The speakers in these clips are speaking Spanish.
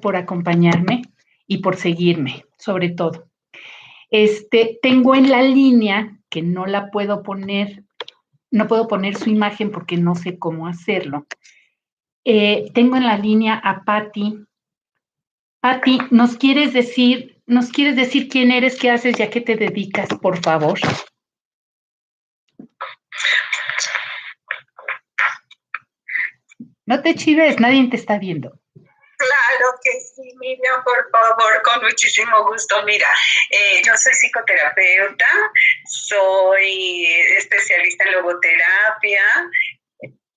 por acompañarme y por seguirme, sobre todo. Tengo en la línea, que no la puedo poner, no puedo poner su imagen porque no sé cómo hacerlo. Tengo en la línea a Patti. Patti, ¿nos quieres decir quién eres, qué haces y a qué te dedicas, por favor? No te chives, nadie te está viendo. Claro que sí, Miriam, por favor, con muchísimo gusto. Mira, yo soy psicoterapeuta, soy especialista en logoterapia,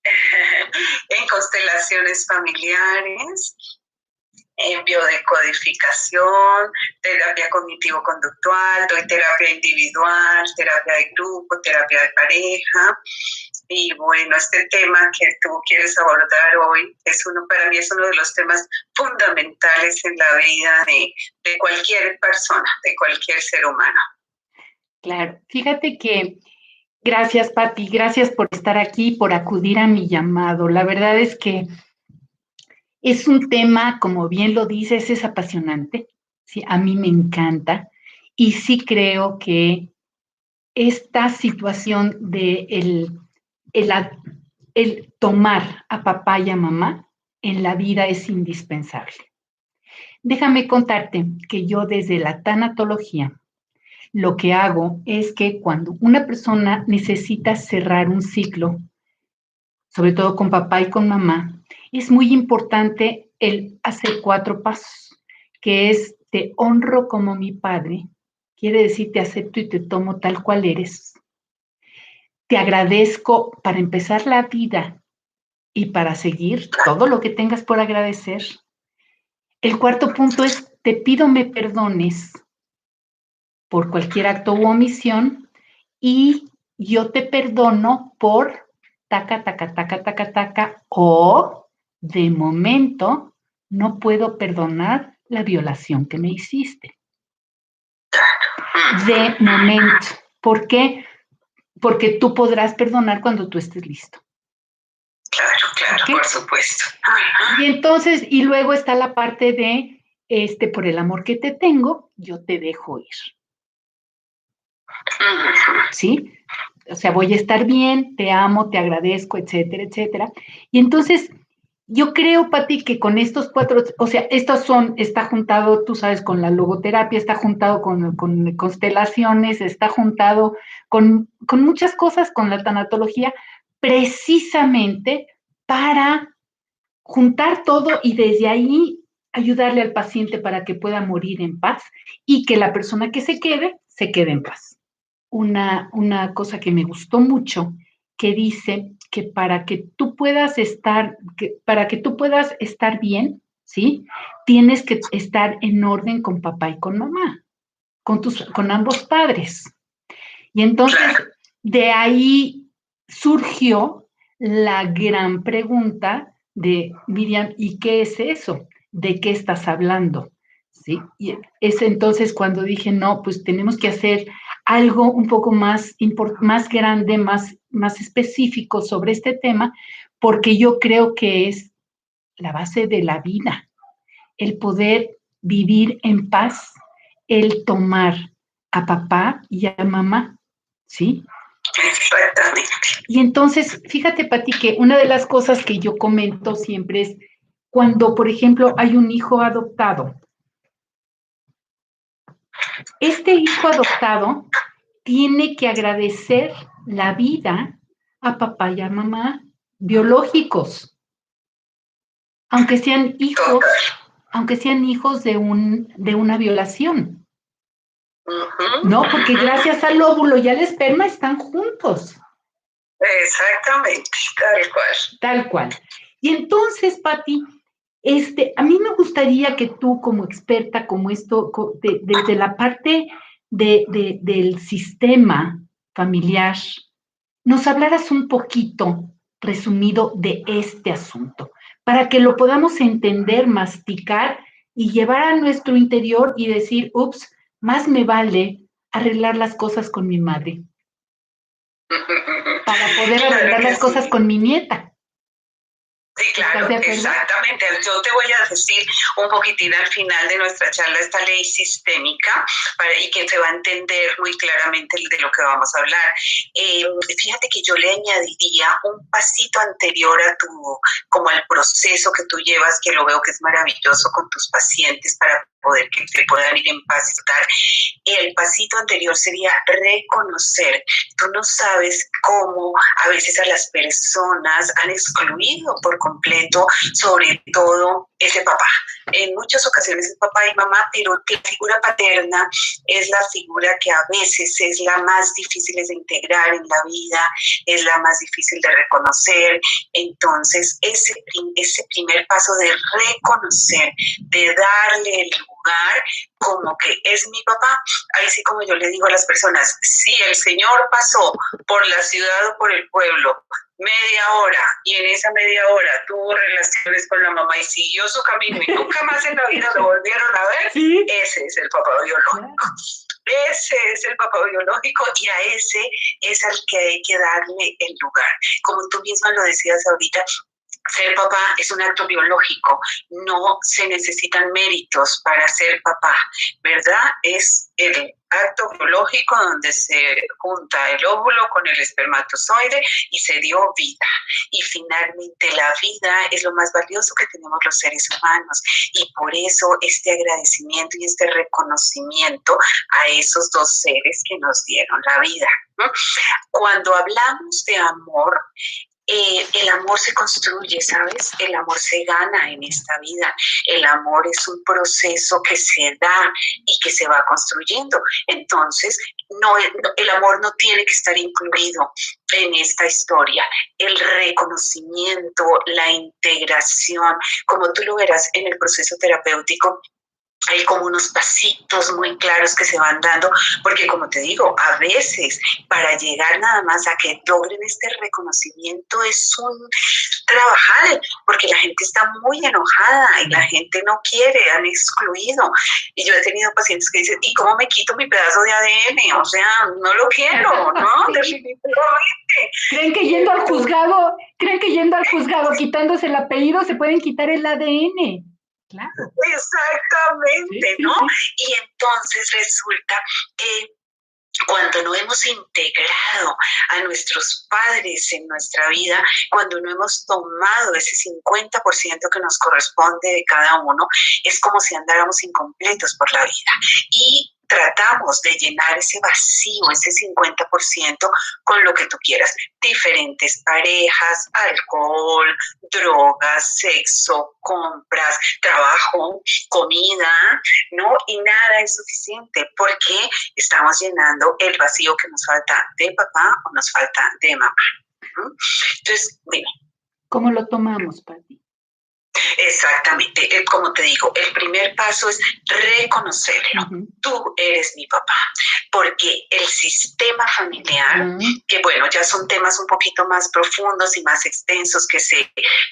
en constelaciones familiares, en biodecodificación, terapia cognitivo-conductual, doy terapia individual, terapia de grupo, terapia de pareja. Y bueno, este tema que tú quieres abordar hoy para mí es uno de los temas fundamentales en la vida de cualquier persona, de cualquier ser humano. Claro, fíjate que gracias, Patti, gracias por estar aquí, por acudir a mi llamado. La verdad es que es un tema, como bien lo dices, es apasionante. Sí, a mí me encanta y sí creo que esta situación de el tomar a papá y a mamá en la vida es indispensable. Déjame contarte que yo desde la tanatología lo que hago es que cuando una persona necesita cerrar un ciclo, sobre todo con papá y con mamá, es muy importante el hacer 4 pasos, que es te honro como mi padre, quiere decir te acepto y te tomo tal cual eres. Te agradezco para empezar la vida y para seguir todo lo que tengas por agradecer. El cuarto punto es te pido me perdones por cualquier acto u omisión y yo te perdono por taca, taca, taca, taca, taca, o de momento no puedo perdonar la violación que me hiciste. De momento. ¿Por qué? Porque tú podrás perdonar cuando tú estés listo. Claro, ¿okay? Por supuesto. Y entonces, y luego está la parte de, por el amor que te tengo, yo te dejo ir. ¿Sí? O sea, voy a estar bien, te amo, te agradezco, etcétera, etcétera. Y entonces, yo creo, Pati, que con estos 4, o sea, está juntado, tú sabes, con la logoterapia, está juntado con constelaciones, está juntado con muchas cosas, con la tanatología, precisamente para juntar todo y desde ahí ayudarle al paciente para que pueda morir en paz y que la persona que se quede en paz. Una cosa que me gustó mucho que dice que para que tú puedas estar bien, ¿sí? Tienes que estar en orden con papá y con mamá, con ambos padres. Y entonces, de ahí surgió la gran pregunta de Miriam, ¿y qué es eso? ¿De qué estás hablando? ¿Sí? Y es entonces cuando dije, no, pues tenemos que hacer algo un poco más grande, más específico sobre este tema, porque yo creo que es la base de la vida, el poder vivir en paz, el tomar a papá y a mamá, ¿sí? Exactamente. Y entonces, fíjate, Pati, que una de las cosas que yo comento siempre es cuando, por ejemplo, hay un hijo adoptado. Este hijo adoptado tiene que agradecer la vida a papá y a mamá biológicos, aunque sean hijos de una violación. No, porque gracias al óvulo y al esperma están juntos. Exactamente, tal cual. Tal cual. Y entonces, Pati, a mí me gustaría que tú, como experta, como esto, desde la parte del sistema familiar, nos hablaras un poquito, resumido, de este asunto, para que lo podamos entender, masticar y llevar a nuestro interior y decir, ups, más me vale arreglar las cosas con mi madre para poder arreglar las cosas con mi nieta. Sí, claro, exactamente. Yo te voy a decir un poquitín al final de nuestra charla esta ley sistémica y que se va a entender muy claramente de lo que vamos a hablar. Fíjate que yo le añadiría un pasito anterior a como al proceso que tú llevas, que lo veo que es maravilloso con tus pacientes para poder que te puedan ir en paz y estar. El pasito anterior sería reconocer. Tú no sabes cómo a veces a las personas han excluido por completo, sobre todo ese papá. En muchas ocasiones es papá y mamá, pero la figura paterna es la figura que a veces es la más difícil de integrar en la vida, es la más difícil de reconocer. Entonces, ese primer paso de reconocer, de darle el lugar como que es mi papá, ahí sí como yo le digo a las personas, si el Señor pasó por la ciudad o por el pueblo media hora y en esa media hora tuvo relaciones con la mamá y siguió su camino y nunca más en la vida lo volvieron a ver, ¿sí? Ese es el papá biológico. Ese es el papá biológico y a ese es al que hay que darle el lugar. Como tú misma lo decías ahorita, ser papá es un acto biológico, no se necesitan méritos para ser papá, ¿verdad? Es el acto biológico donde se junta el óvulo con el espermatozoide y se dio vida. Y finalmente la vida es lo más valioso que tenemos los seres humanos y por eso este agradecimiento y este reconocimiento a esos dos seres que nos dieron la vida, ¿no? Cuando hablamos de amor, el amor se construye, ¿sabes? El amor se gana en esta vida. El amor es un proceso que se da y que se va construyendo. Entonces, el amor no tiene que estar incluido en esta historia. El reconocimiento, la integración, como tú lo verás en el proceso terapéutico, hay como unos pasitos muy claros que se van dando, porque como te digo, a veces para llegar nada más a que logren este reconocimiento es un trabajar, porque la gente está muy enojada y la gente no quiere, han excluido. Y yo he tenido pacientes que dicen, ¿y cómo me quito mi pedazo de ADN? O sea, no lo quiero, ¿no? Sí. Definitivamente. ¿Creen que yendo al juzgado, quitándose el apellido, se pueden quitar el ADN? Claro. Exactamente, ¿no? Y entonces resulta que cuando no hemos integrado a nuestros padres en nuestra vida, cuando no hemos tomado ese 50% que nos corresponde de cada uno, es como si andáramos incompletos por la vida. Y tratamos de llenar ese vacío, ese 50%, con lo que tú quieras. Diferentes parejas, alcohol, drogas, sexo, compras, trabajo, comida, ¿no? Y nada es suficiente porque estamos llenando el vacío que nos falta de papá o nos falta de mamá. Entonces, mira. ¿Cómo lo tomamos, Pati? Exactamente, como te digo, el primer paso es reconocerlo. Tú eres mi papá, porque el sistema familiar, que bueno, ya son temas un poquito más profundos y más extensos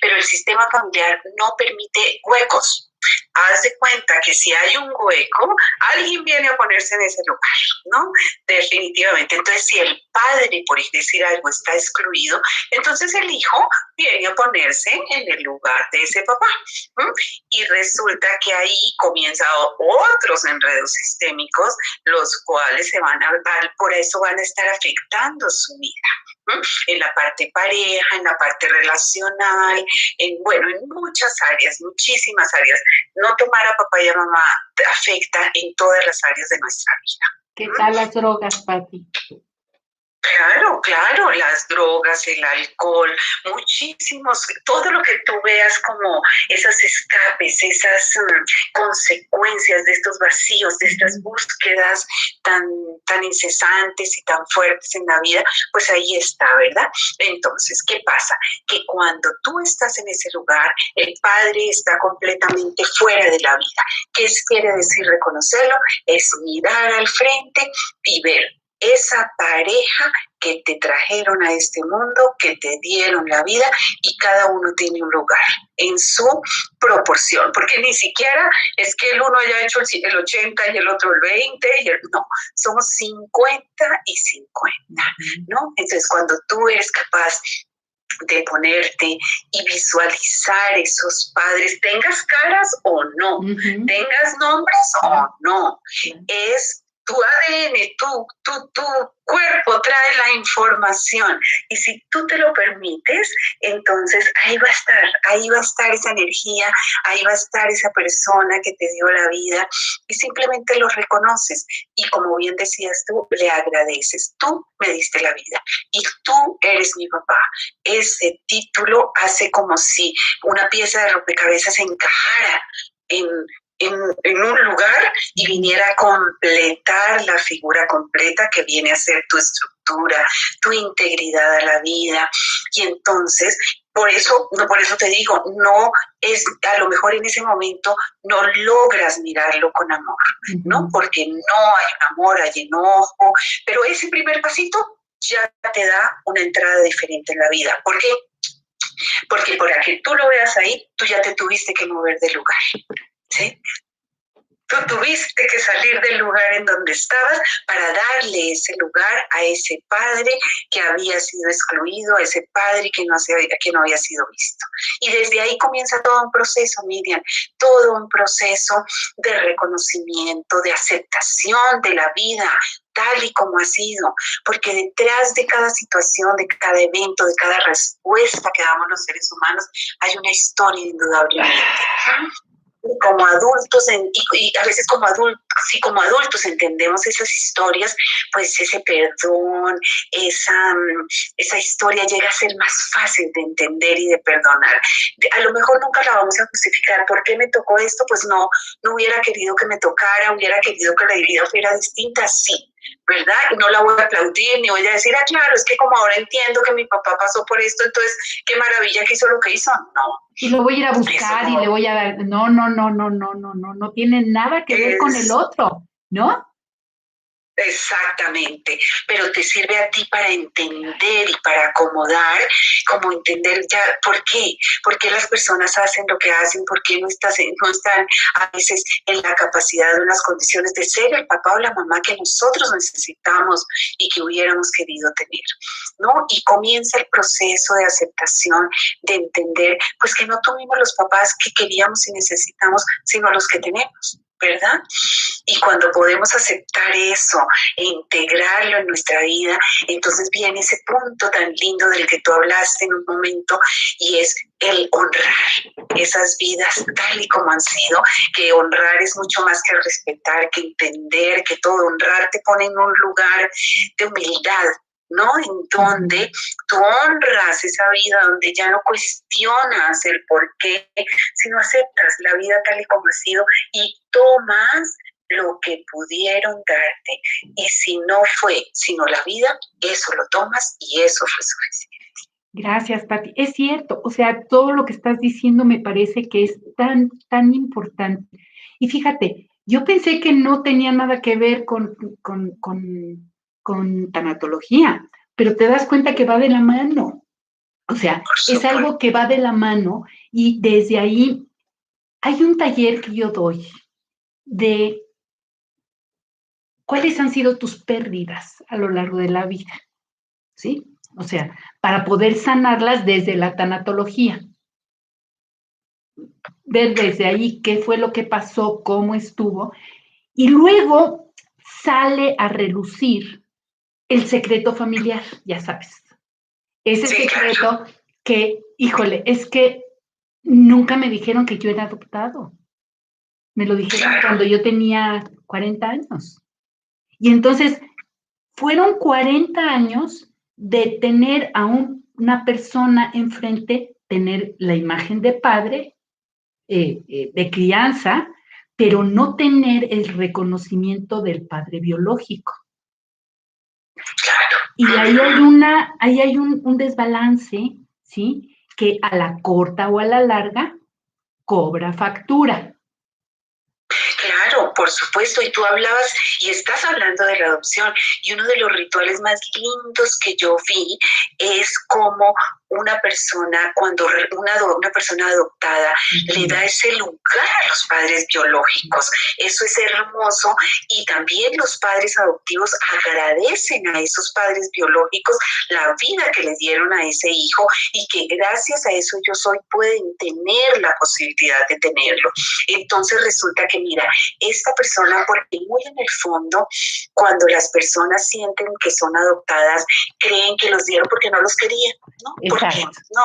pero el sistema familiar no permite huecos. Haz de cuenta que si hay un hueco, alguien viene a ponerse en ese lugar, ¿no? Definitivamente. Entonces, si el padre, por decir algo, está excluido, entonces el hijo viene a ponerse en el lugar de ese papá. Y resulta que ahí comienzan otros enredos sistémicos, los cuales por eso van a estar afectando su vida. En la parte pareja, en la parte relacional, en muchas áreas, muchísimas áreas. No tomar a papá y a mamá afecta en todas las áreas de nuestra vida. ¿Qué tal las drogas, Pati? Claro, las drogas, el alcohol, muchísimos, todo lo que tú veas como esos escapes, esas consecuencias de estos vacíos, de estas búsquedas tan incesantes y tan fuertes en la vida, pues ahí está, ¿verdad? Entonces, ¿qué pasa? Que cuando tú estás en ese lugar, el padre está completamente fuera de la vida. ¿Qué quiere decir reconocerlo? Es mirar al frente y ver esa pareja que te trajeron a este mundo, que te dieron la vida y cada uno tiene un lugar en su proporción, porque ni siquiera es que el uno haya hecho el 80 y el otro el 20, no, somos 50 y 50, ¿no? Entonces cuando tú eres capaz de ponerte y visualizar esos padres, tengas caras o no, tengas nombres o no, es tu ADN, tu cuerpo trae la información, y si tú te lo permites, entonces ahí va a estar esa energía, ahí va a estar esa persona que te dio la vida, y simplemente lo reconoces, y como bien decías tú, le agradeces. Tú me diste la vida, y tú eres mi papá. Ese título hace como si una pieza de rompecabezas encajara en un lugar y viniera a completar la figura completa que viene a ser tu estructura, tu integridad a la vida. Y entonces, por eso te digo, no es, a lo mejor en ese momento no logras mirarlo con amor, ¿no? Porque no hay un amor, hay enojo, pero ese primer pasito ya te da una entrada diferente en la vida. ¿Por qué? Porque para que tú lo veas ahí, tú ya te tuviste que mover del lugar, ¿sí? Tú tuviste que salir del lugar en donde estabas para darle ese lugar a ese padre que había sido excluido, a ese padre que no había sido visto. Y desde ahí comienza todo un proceso, Miriam, todo un proceso de reconocimiento, de aceptación de la vida tal y como ha sido, porque detrás de cada situación, de cada evento, de cada respuesta que damos los seres humanos, hay una historia indudablemente. Como adultos, y a veces como adultos entendemos esas historias, pues ese perdón, esa historia llega a ser más fácil de entender y de perdonar. A lo mejor nunca la vamos a justificar. ¿Por qué me tocó esto? Pues no hubiera querido que me tocara, hubiera querido que la vida fuera distinta, sí, ¿verdad? Y no la voy a aplaudir, ni voy a decir, claro, es que como ahora entiendo que mi papá pasó por esto, entonces, qué maravilla que hizo lo que hizo. No. Y lo voy a ir a buscar y le voy a dar, no tiene nada que ver con el otro, ¿no? Exactamente, pero te sirve a ti para entender y para acomodar, como entender ya por qué las personas hacen lo que hacen, por qué no están a veces en la capacidad de unas condiciones de ser el papá o la mamá que nosotros necesitamos y que hubiéramos querido tener, ¿no? Y comienza el proceso de aceptación, de entender, pues que no tuvimos los papás que queríamos y necesitamos, sino los que tenemos, ¿verdad? Y cuando podemos aceptar eso e integrarlo en nuestra vida, entonces viene ese punto tan lindo del que tú hablaste en un momento, y es el honrar esas vidas tal y como han sido, que honrar es mucho más que respetar, que entender, que todo honrar te pone en un lugar de humildad, ¿no? En donde tú honras esa vida, donde ya no cuestionas el por qué, sino aceptas la vida tal y como ha sido y tomas lo que pudieron darte. Y si no fue sino la vida, eso lo tomas y eso fue suficiente. Gracias, Pati. Es cierto, o sea, todo lo que estás diciendo me parece que es tan, tan importante. Y fíjate, yo pensé que no tenía nada que ver con tanatología, pero te das cuenta que va de la mano. O sea, es algo que va de la mano, y desde ahí hay un taller que yo doy de cuáles han sido tus pérdidas a lo largo de la vida, ¿sí? O sea, para poder sanarlas desde la tanatología. Ver desde ahí qué fue lo que pasó, cómo estuvo, y luego sale a relucir el secreto familiar, ya sabes. Ese secreto que, híjole, es que nunca me dijeron que yo era adoptado. Me lo dijeron cuando yo tenía 40 años. Y entonces fueron 40 años de tener a una persona enfrente, tener la imagen de padre, de crianza, pero no tener el reconocimiento del padre biológico. Y ahí hay un desbalance, ¿sí? Que a la corta o a la larga cobra factura. Claro, Por supuesto, y tú hablabas y estás hablando de la adopción, y uno de los rituales más lindos que yo vi es como una persona, cuando una persona adoptada le da ese lugar a los padres biológicos. Eso es hermoso, y también los padres adoptivos agradecen a esos padres biológicos la vida que le dieron a ese hijo, y que gracias a eso ellos hoy pueden tener la posibilidad de tenerlo. Entonces resulta que, mira, esta persona, porque muy en el fondo, cuando las personas sienten que son adoptadas, creen que los dieron porque no los querían, ¿no? Porque no,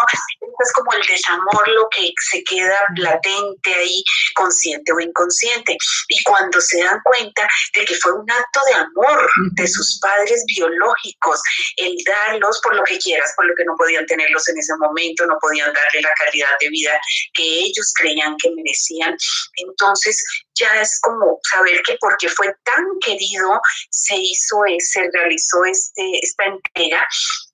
es como el desamor, lo que se queda latente ahí, consciente o inconsciente. Y cuando se dan cuenta de que fue un acto de amor de sus padres biológicos, el darlos por lo que quieras, por lo que no podían tenerlos en ese momento, no podían darle la calidad de vida que ellos creían que merecían, entonces ya es como saber que porque fue tan querido se realizó esta entrega.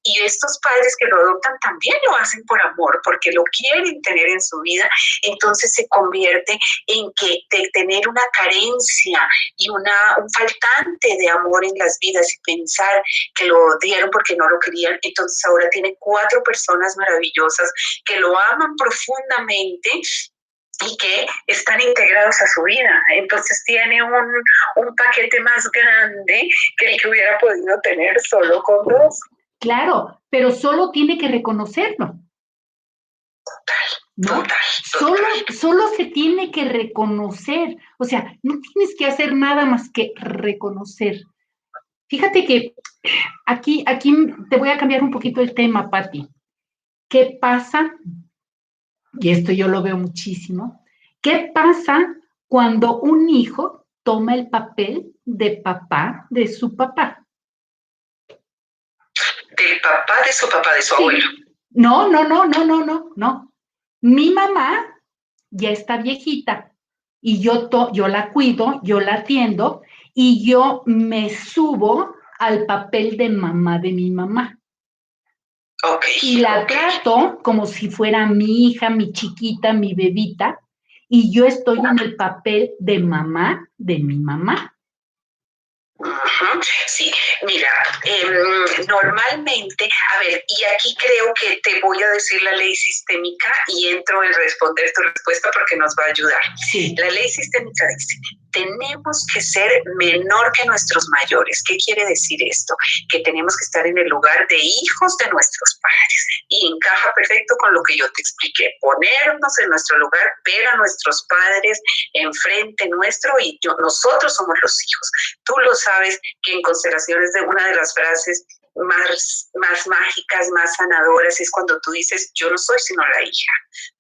Y estos padres que lo adoptan también lo hacen por amor, porque lo quieren tener en su vida. Entonces se convierte en que de tener una carencia y un faltante de amor en las vidas, y pensar que lo dieron porque no lo querían, entonces ahora tiene 4 personas maravillosas que lo aman profundamente y que están integrados a su vida. Entonces tiene un paquete más grande que el que hubiera podido tener solo con 2. Claro, pero solo tiene que reconocerlo. ¿No? Solo se tiene que reconocer. O sea, no tienes que hacer nada más que reconocer. Fíjate que aquí te voy a cambiar un poquito el tema, Pati. ¿Qué pasa? Y esto yo lo veo muchísimo. ¿Qué pasa cuando un hijo toma el papel de papá de su papá? Del papá de su papá, de su abuelo. No. Mi mamá ya está viejita y yo la cuido, yo la atiendo y yo me subo al papel de mamá de mi mamá. Okay, y la trato como si fuera mi hija, mi chiquita, mi bebita, y yo estoy en el papel de mamá de mi mamá. Sí, mira, normalmente, a ver, y aquí creo que te voy a decir la ley sistémica y entro en responder tu respuesta porque nos va a ayudar. Sí. La ley sistémica dice, tenemos que ser menor que nuestros mayores. ¿Qué quiere decir esto? Que tenemos que estar en el lugar de hijos de nuestros padres. Y encaja perfecto con lo que yo te expliqué. Ponernos en nuestro lugar, ver a nuestros padres enfrente nuestro, y nosotros somos los hijos. Tú lo sabes, que en constelaciones de una de las frases más mágicas, más sanadoras, es cuando tú dices, yo no soy sino la hija,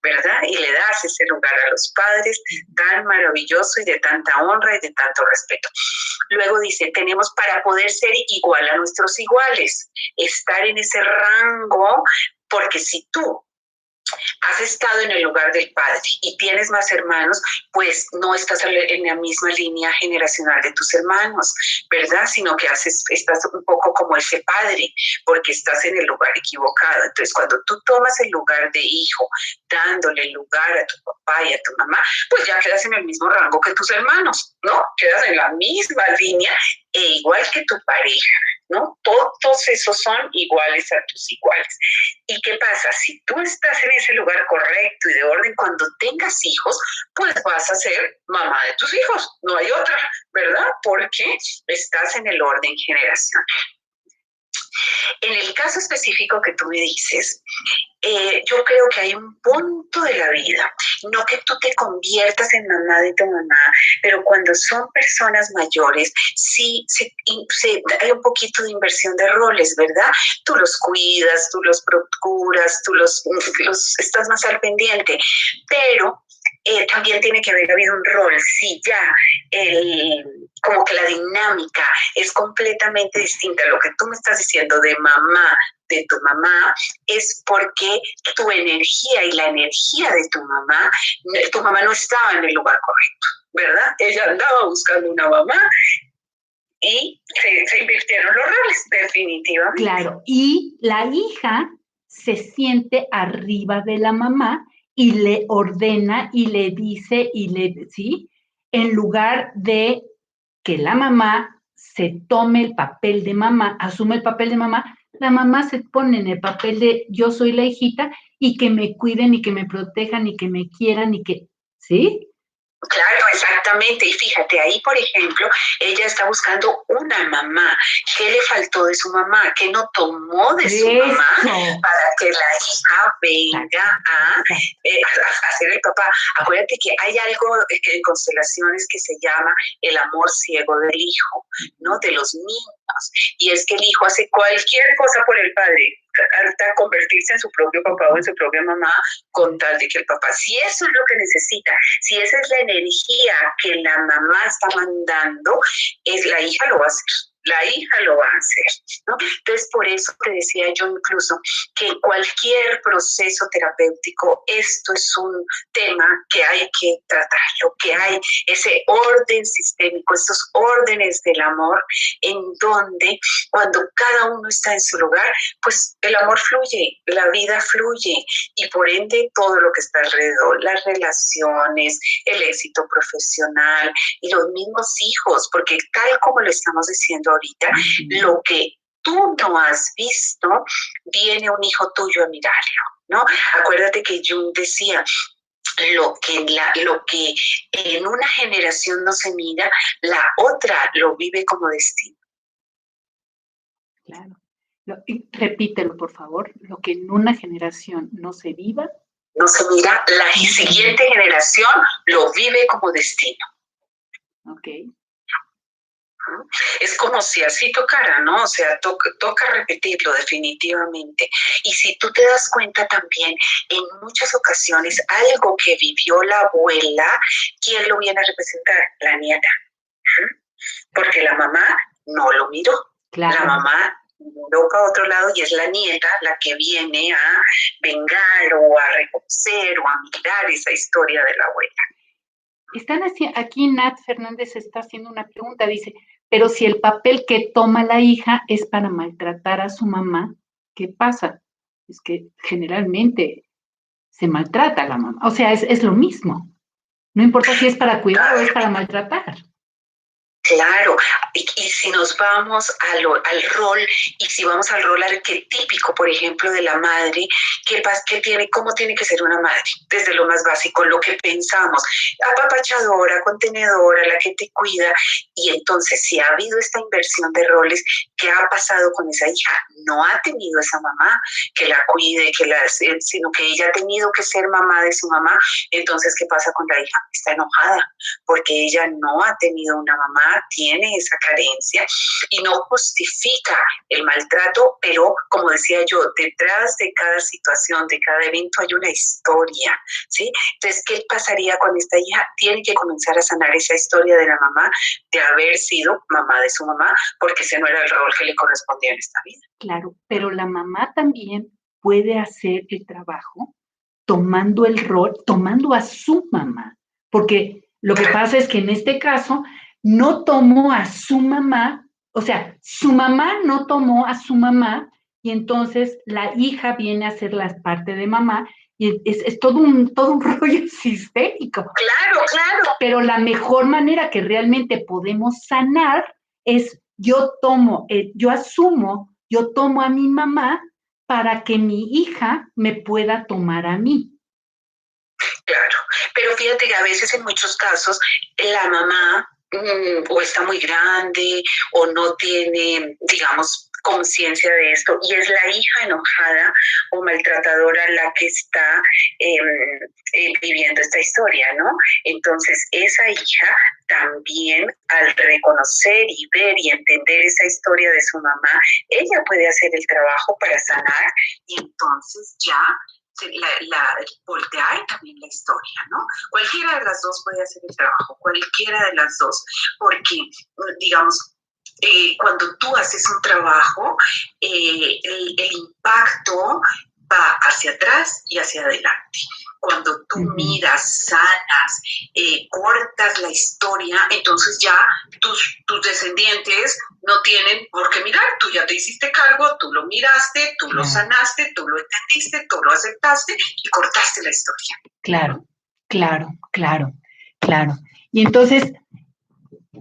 ¿verdad? Y le das ese lugar a los padres tan maravilloso y de tanta honra y de tanto respeto. Luego dice, tenemos para poder ser igual a nuestros iguales, estar en ese rango, porque si tú has estado en el lugar del padre y tienes más hermanos, pues no estás en la misma línea generacional de tus hermanos, ¿verdad? Sino que estás un poco como ese padre, porque estás en el lugar equivocado. Entonces, cuando tú tomas el lugar de hijo, dándole el lugar a tu papá y a tu mamá, pues ya quedas en el mismo rango que tus hermanos, ¿no? Quedas en la misma línea, igual que tu pareja, ¿no? Todos esos son iguales a tus iguales. ¿Y qué pasa? Si tú estás en ese lugar correcto y de orden, cuando tengas hijos, pues vas a ser mamá de tus hijos, no hay otra, ¿verdad? Porque estás en el orden generacional. En el caso específico que tú me dices, yo creo que hay un punto de la vida, no que tú te conviertas en mamá de tu mamá, pero cuando son personas mayores, sí hay un poquito de inversión de roles, ¿verdad? Tú los cuidas, tú los procuras, tú los estás más al pendiente, pero también tiene que haber habido un rol, sí, ya como que la dinámica es completamente distinta. Lo que tú me estás diciendo de mamá, de tu mamá, es porque tu energía y la energía de tu mamá no estaba en el lugar correcto, ¿verdad? Ella andaba buscando una mamá y se invirtieron los roles, definitivamente. Claro, y la hija se siente arriba de la mamá y le ordena y le dice, ¿sí? en lugar de que la mamá se tome el papel de mamá, asume el papel de mamá, la mamá se pone en el papel de yo soy la hijita y que me cuiden y que me protejan y que me quieran y que, ¿sí? Claro, exactamente. Y fíjate, ahí, por ejemplo, ella está buscando una mamá. ¿Qué le faltó de su mamá? ¿Qué no tomó de su mamá para que la hija venga a ser el papá? Acuérdate que hay algo en constelaciones que se llama el amor ciego del hijo, ¿no? De los niños. Y es que el hijo hace cualquier cosa por el padre, hasta convertirse en su propio papá o en su propia mamá, con tal de que el papá, si eso es lo que necesita, si esa es la energía que la mamá está mandando, es la hija lo va a hacer. La hija lo va a hacer, ¿no? Entonces, por eso te decía yo incluso que en cualquier proceso terapéutico esto es un tema que hay que tratarlo, que hay ese orden sistémico, estos órdenes del amor, en donde cuando cada uno está en su lugar, pues el amor fluye, la vida fluye y por ende todo lo que está alrededor, las relaciones, el éxito profesional y los mismos hijos, porque tal como lo estamos diciendo ahorita, lo que tú no has visto, viene un hijo tuyo a mirarlo, ¿no? Acuérdate que Jung decía, lo que en una generación no se mira, la otra lo vive como destino. Claro. Repítelo, por favor. Lo que en una generación no se viva, no se mira, la siguiente generación lo vive como destino. Ok. Es como si así tocara, ¿no? O sea, toca repetirlo definitivamente. Y si tú te das cuenta también, en muchas ocasiones, algo que vivió la abuela, ¿quién lo viene a representar? La nieta. Porque la mamá no lo miró. Claro. La mamá miró para otro lado y es la nieta la que viene a vengar o a reconocer o a mirar esa historia de la abuela. Aquí Nat Fernández está haciendo una pregunta, dice, pero si el papel que toma la hija es para maltratar a su mamá, ¿qué pasa? Es que generalmente se maltrata a la mamá, o sea, es lo mismo. No importa si es para cuidar o es para maltratar. Claro, y si nos vamos al rol, y si vamos al rol arquetípico, por ejemplo, de la madre, ¿cómo tiene que ser una madre? Desde lo más básico, lo que pensamos, apapachadora, contenedora, la que te cuida, y entonces si ha habido esta inversión de roles, ¿qué ha pasado con esa hija? No ha tenido esa mamá que la cuide, sino que ella ha tenido que ser mamá de su mamá. Entonces, ¿qué pasa con la hija? Está enojada, porque ella no ha tenido una mamá, tiene esa carencia y no justifica el maltrato, pero como decía yo, detrás de cada situación, de cada evento hay una historia, ¿sí? Entonces, ¿qué pasaría con esta hija? Tiene que comenzar a sanar esa historia de la mamá, de haber sido mamá de su mamá, porque ese no era el rol que le correspondía en esta vida. Claro, pero la mamá también puede hacer el trabajo tomando el rol, tomando a su mamá, porque lo que pasa es que en este caso no tomó a su mamá, o sea, su mamá no tomó a su mamá y entonces la hija viene a ser la parte de mamá y es todo un rollo sistémico. Claro, claro. Pero la mejor manera que realmente podemos sanar es yo tomo a mi mamá para que mi hija me pueda tomar a mí. Claro, pero fíjate que a veces en muchos casos la mamá o está muy grande o no tiene, digamos, conciencia de esto y es la hija enojada o maltratadora la que está viviendo esta historia, ¿no? Entonces esa hija también al reconocer y ver y entender esa historia de su mamá, ella puede hacer el trabajo para sanar y entonces ya voltear también la historia, ¿no? Cualquiera de las dos puede hacer el trabajo, cualquiera de las dos, porque, digamos, cuando tú haces un trabajo, el impacto va hacia atrás y hacia adelante. Cuando tú miras, sanas, cortas la historia, entonces ya tus descendientes no tienen por qué mirar. Tú ya te hiciste cargo, tú lo miraste, tú lo sanaste, tú lo entendiste, tú lo aceptaste y cortaste la historia. Claro. Y entonces,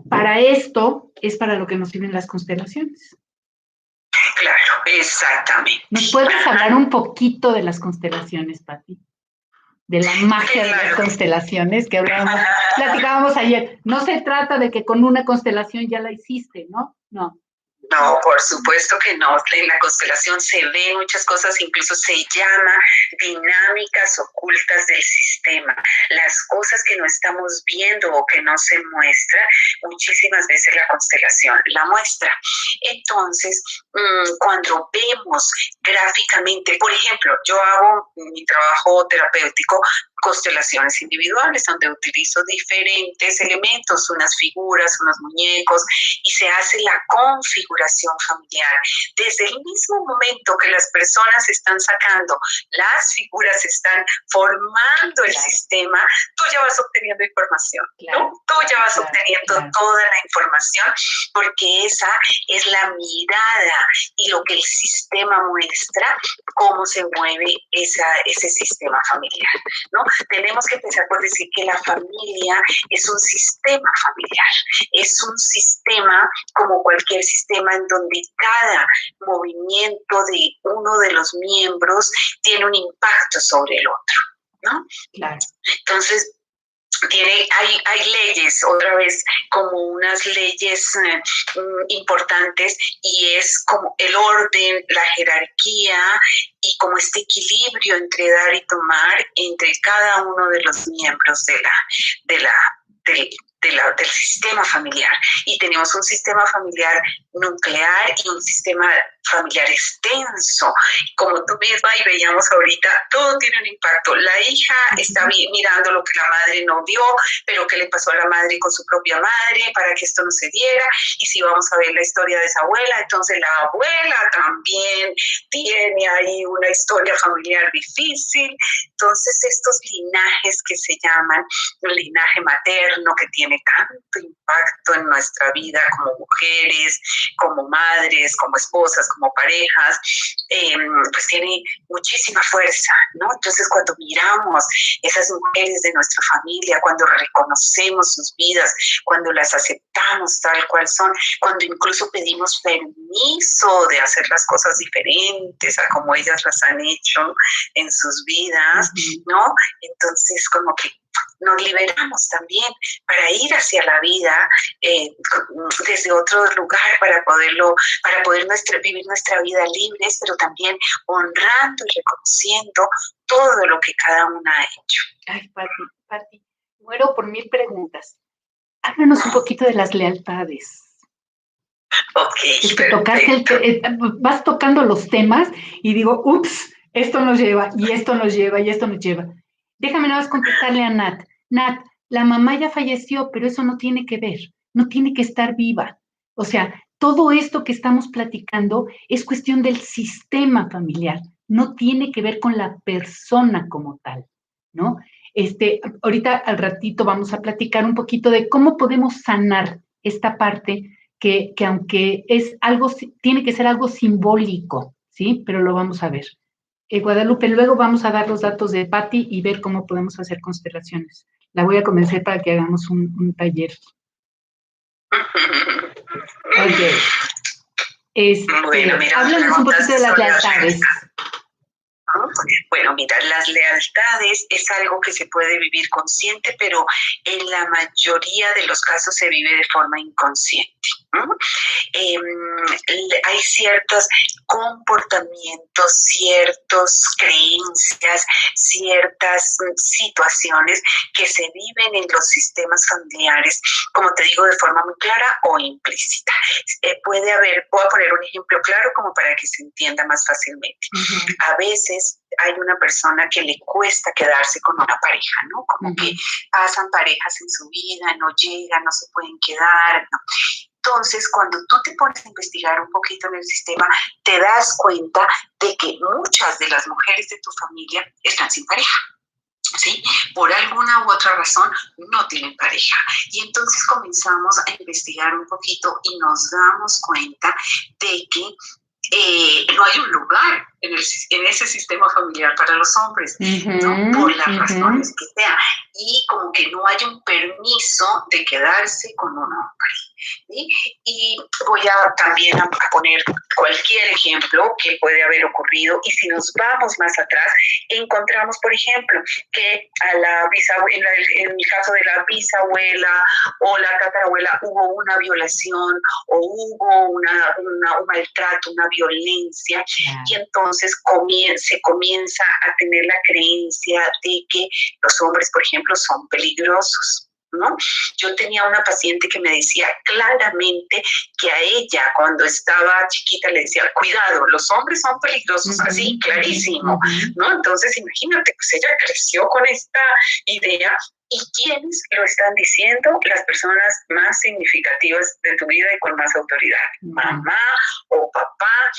para esto es para lo que nos sirven las constelaciones. Claro, exactamente. ¿Nos puedes hablar un poquito de las constelaciones, Pati? De la magia de las constelaciones que platicábamos ayer. No se trata de que con una constelación ya la hiciste, ¿no? No. No, por supuesto que no. En la constelación se ven muchas cosas, incluso se llama dinámicas ocultas del sistema. Las cosas que no estamos viendo o que no se muestran, muchísimas veces la constelación la muestra. Entonces, cuando vemos gráficamente, por ejemplo, yo hago mi trabajo terapéutico, constelaciones individuales, donde utilizo diferentes elementos, unas figuras, unos muñecos, y se hace la configuración familiar. Desde el mismo momento que las personas están sacando, las figuras están formando el sistema, tú ya vas obteniendo información, ¿no? Tú ya vas obteniendo toda la información, porque esa es la mirada y lo que el sistema muestra, cómo se mueve ese sistema familiar, ¿no? Tenemos que empezar por decir que la familia es un sistema familiar, es un sistema como cualquier sistema en donde cada movimiento de uno de los miembros tiene un impacto sobre el otro, ¿no? Claro. Entonces, hay leyes, otra vez, como unas leyes importantes, y es como el orden, la jerarquía y como este equilibrio entre dar y tomar entre cada uno de los miembros del sistema familiar. Y tenemos un sistema familiar nuclear y un sistema familiar extenso. Como tú misma y veíamos ahorita, todo tiene un impacto. La hija está mirando lo que la madre no vio, pero qué le pasó a la madre con su propia madre para que esto no se diera. Y si vamos a ver la historia de esa abuela, entonces la abuela también tiene ahí una historia familiar difícil. Entonces estos linajes que se llaman el linaje materno, que tiene tanto impacto en nuestra vida como mujeres, como madres, como esposas, como parejas, pues tiene muchísima fuerza, ¿no? Entonces cuando miramos esas mujeres de nuestra familia, cuando reconocemos sus vidas, cuando las aceptamos tal cual son, cuando incluso pedimos permiso de hacer las cosas diferentes a como ellas las han hecho en sus vidas, ¿no? Entonces como que nos liberamos también para ir hacia la vida desde otro lugar, para poder vivir nuestra vida libres, pero también honrando y reconociendo todo lo que cada una ha hecho. Ay, Pati, muero por 1000 preguntas. Háblanos un poquito de las lealtades. Ok, vas tocando los temas y digo, ups, esto nos lleva, y esto nos lleva, y esto nos lleva. Déjame nada más contestarle a Nat. Nat, la mamá ya falleció, pero eso no tiene que ver, no tiene que estar viva. O sea, todo esto que estamos platicando es cuestión del sistema familiar, no tiene que ver con la persona como tal, ¿no? Ahorita al ratito vamos a platicar un poquito de cómo podemos sanar esta parte que aunque es algo, tiene que ser algo simbólico, ¿sí? Pero lo vamos a ver. Guadalupe, luego vamos a dar los datos de Pati y ver cómo podemos hacer constelaciones. La voy a convencer para que hagamos un taller. Ok. Bueno, mira, háblanos un poquito de las lealtades. Bueno, mira, las lealtades es algo que se puede vivir consciente, pero en la mayoría de los casos se vive de forma inconsciente. Hay ciertos comportamientos, ciertas creencias, ciertas situaciones que se viven en los sistemas familiares, como te digo, de forma muy clara o implícita. Voy a poner un ejemplo claro como para que se entienda más fácilmente. A veces hay una persona que le cuesta quedarse con una pareja, ¿no? Como que pasan parejas en su vida, no llegan, no se pueden quedar, ¿no? Entonces, cuando tú te pones a investigar un poquito en el sistema, te das cuenta de que muchas de las mujeres de tu familia están sin pareja, ¿sí? Por alguna u otra razón no tienen pareja. Y entonces comenzamos a investigar un poquito y nos damos cuenta de que no hay un lugar en ese sistema familiar para los hombres, ¿no? Por las razones que sea. Y como que no hay un permiso de quedarse con un hombre. ¿Sí? Y voy a también a poner cualquier ejemplo que puede haber ocurrido. Y si nos vamos más atrás, encontramos, por ejemplo, que a la bisabuela, en el caso de la bisabuela o la tatarabuela, hubo una violación o hubo un maltrato, una violencia, y entonces se comienza a tener la creencia de que los hombres, por ejemplo, son peligrosos, ¿no? Yo tenía una paciente que me decía claramente que a ella, cuando estaba chiquita, le decía, cuidado, los hombres son peligrosos, así, clarísimo, ¿no? Entonces, imagínate, pues ella creció con esta idea. ¿Y quiénes lo están diciendo? Las personas más significativas de tu vida y con más autoridad. Mamá o papá.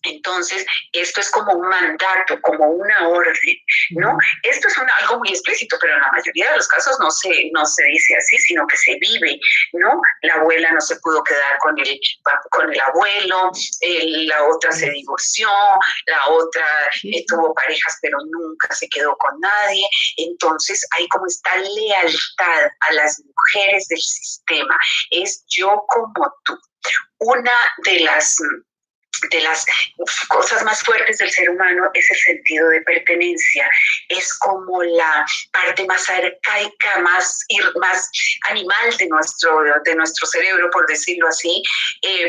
Entonces, esto es como un mandato, como una orden, ¿no? Esto es algo muy explícito, pero en la mayoría de los casos no se dice así, sino que se vive, ¿no? La abuela no se pudo quedar con el abuelo, la otra se divorció, la otra tuvo parejas, pero nunca se quedó con nadie. Entonces, hay como esta lealtad a las mujeres del sistema. Es yo como tú. Una de las cosas más fuertes del ser humano es el sentido de pertenencia. Es como la parte más arcaica, más animal de nuestro cerebro, por decirlo así,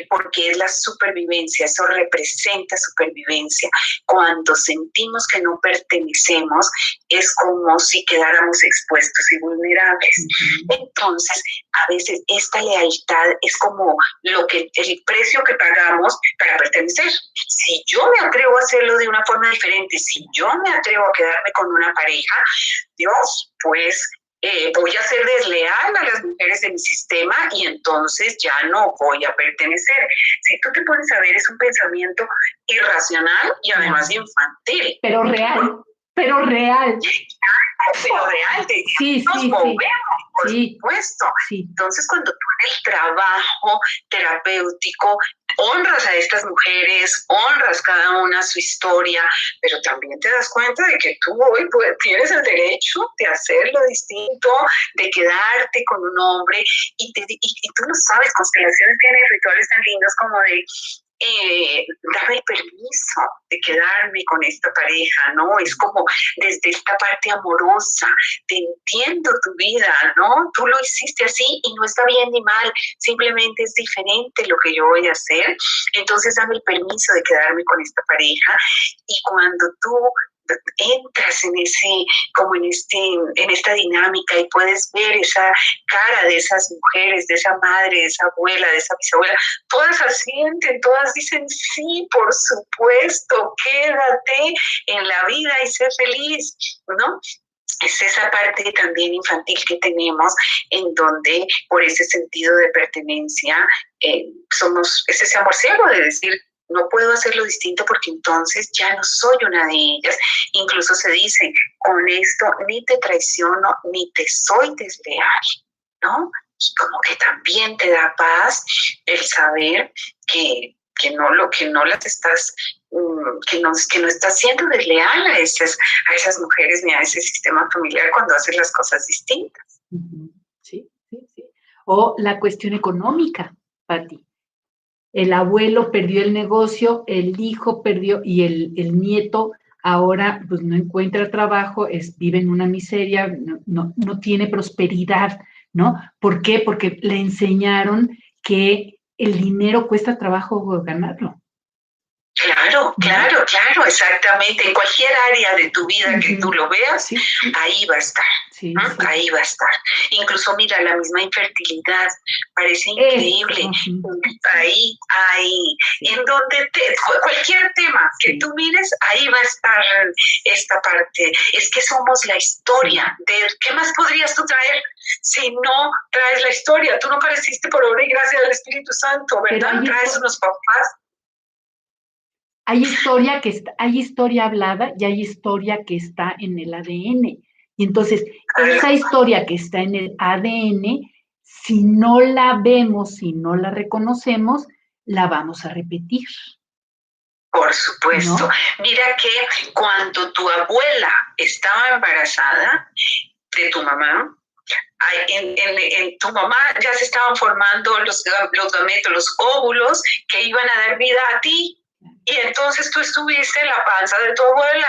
porque es la supervivencia. Eso representa supervivencia. Cuando sentimos que no pertenecemos, es como si quedáramos expuestos y vulnerables. Entonces, a veces esta lealtad es como el precio que pagamos para pertenecer. Si yo me atrevo a hacerlo de una forma diferente, si yo me atrevo a quedarme con una pareja, Dios, pues voy a ser desleal a las mujeres de mi sistema y entonces ya no voy a pertenecer. Si tú te pones a ver, es un pensamiento irracional y además infantil. Pero real, pero real. Pero real, nos movemos, por supuesto. Entonces, cuando tú en el trabajo terapéutico honras a estas mujeres, honras cada una su historia, pero también te das cuenta de que tú hoy tienes el derecho de hacerlo distinto, de quedarte con un hombre, y tú no sabes, Constelaciones tiene rituales tan lindos como de darme el permiso de quedarme con esta pareja, ¿no? Es como desde esta parte amorosa, te entiendo tu vida, ¿no? Tú lo hiciste así y no está bien ni mal, simplemente es diferente lo que yo voy a hacer, entonces dame el permiso de quedarme con esta pareja. Y cuando tú entras en esta dinámica y puedes ver esa cara de esas mujeres, de esa madre, de esa abuela, de esa bisabuela, todas asienten, todas dicen sí, por supuesto, quédate en la vida y sé feliz, ¿no? Es esa parte también infantil que tenemos, en donde por ese sentido de pertenencia es ese amor ciego de decir, no puedo hacerlo distinto porque entonces ya no soy una de ellas. Incluso se dice, con esto ni te traiciono ni te soy desleal, ¿no? Y como que también te da paz el saber que no las estás, que no estás siendo desleal a esas mujeres ni a ese sistema familiar cuando haces las cosas distintas. Sí. O la cuestión económica, Pati. El abuelo perdió el negocio, el hijo perdió y el nieto ahora pues no encuentra trabajo, vive en una miseria, no tiene prosperidad, ¿no? ¿Por qué? Porque le enseñaron que el dinero cuesta trabajo ganarlo. Claro, exactamente. En cualquier área de tu vida que tú lo veas, ahí va a estar. Ahí va a estar. Incluso, mira, la misma infertilidad parece increíble. Ahí, en donde cualquier tema que tú mires, ahí va a estar esta parte. Es que somos la historia. ¿Qué más podrías tú traer si no traes la historia? Tú no pareciste por obra y gracia del Espíritu Santo, ¿verdad? Traes unos papás. Hay historia hablada y hay historia que está en el ADN. Y entonces, esa historia que está en el ADN, si no la vemos, si no la reconocemos, la vamos a repetir. Por supuesto. ¿No? Mira que cuando tu abuela estaba embarazada de tu mamá, en tu mamá ya se estaban formando los gametos, los óvulos que iban a dar vida a ti. Y entonces tú estuviste en la panza de tu abuela,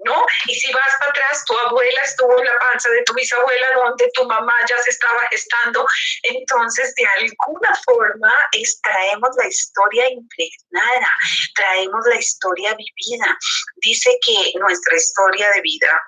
¿no? Y si vas para atrás, tu abuela estuvo en la panza de tu bisabuela, donde tu mamá ya se estaba gestando. Entonces, de alguna forma, traemos la historia impregnada, traemos la historia vivida. Dice que nuestra historia de vida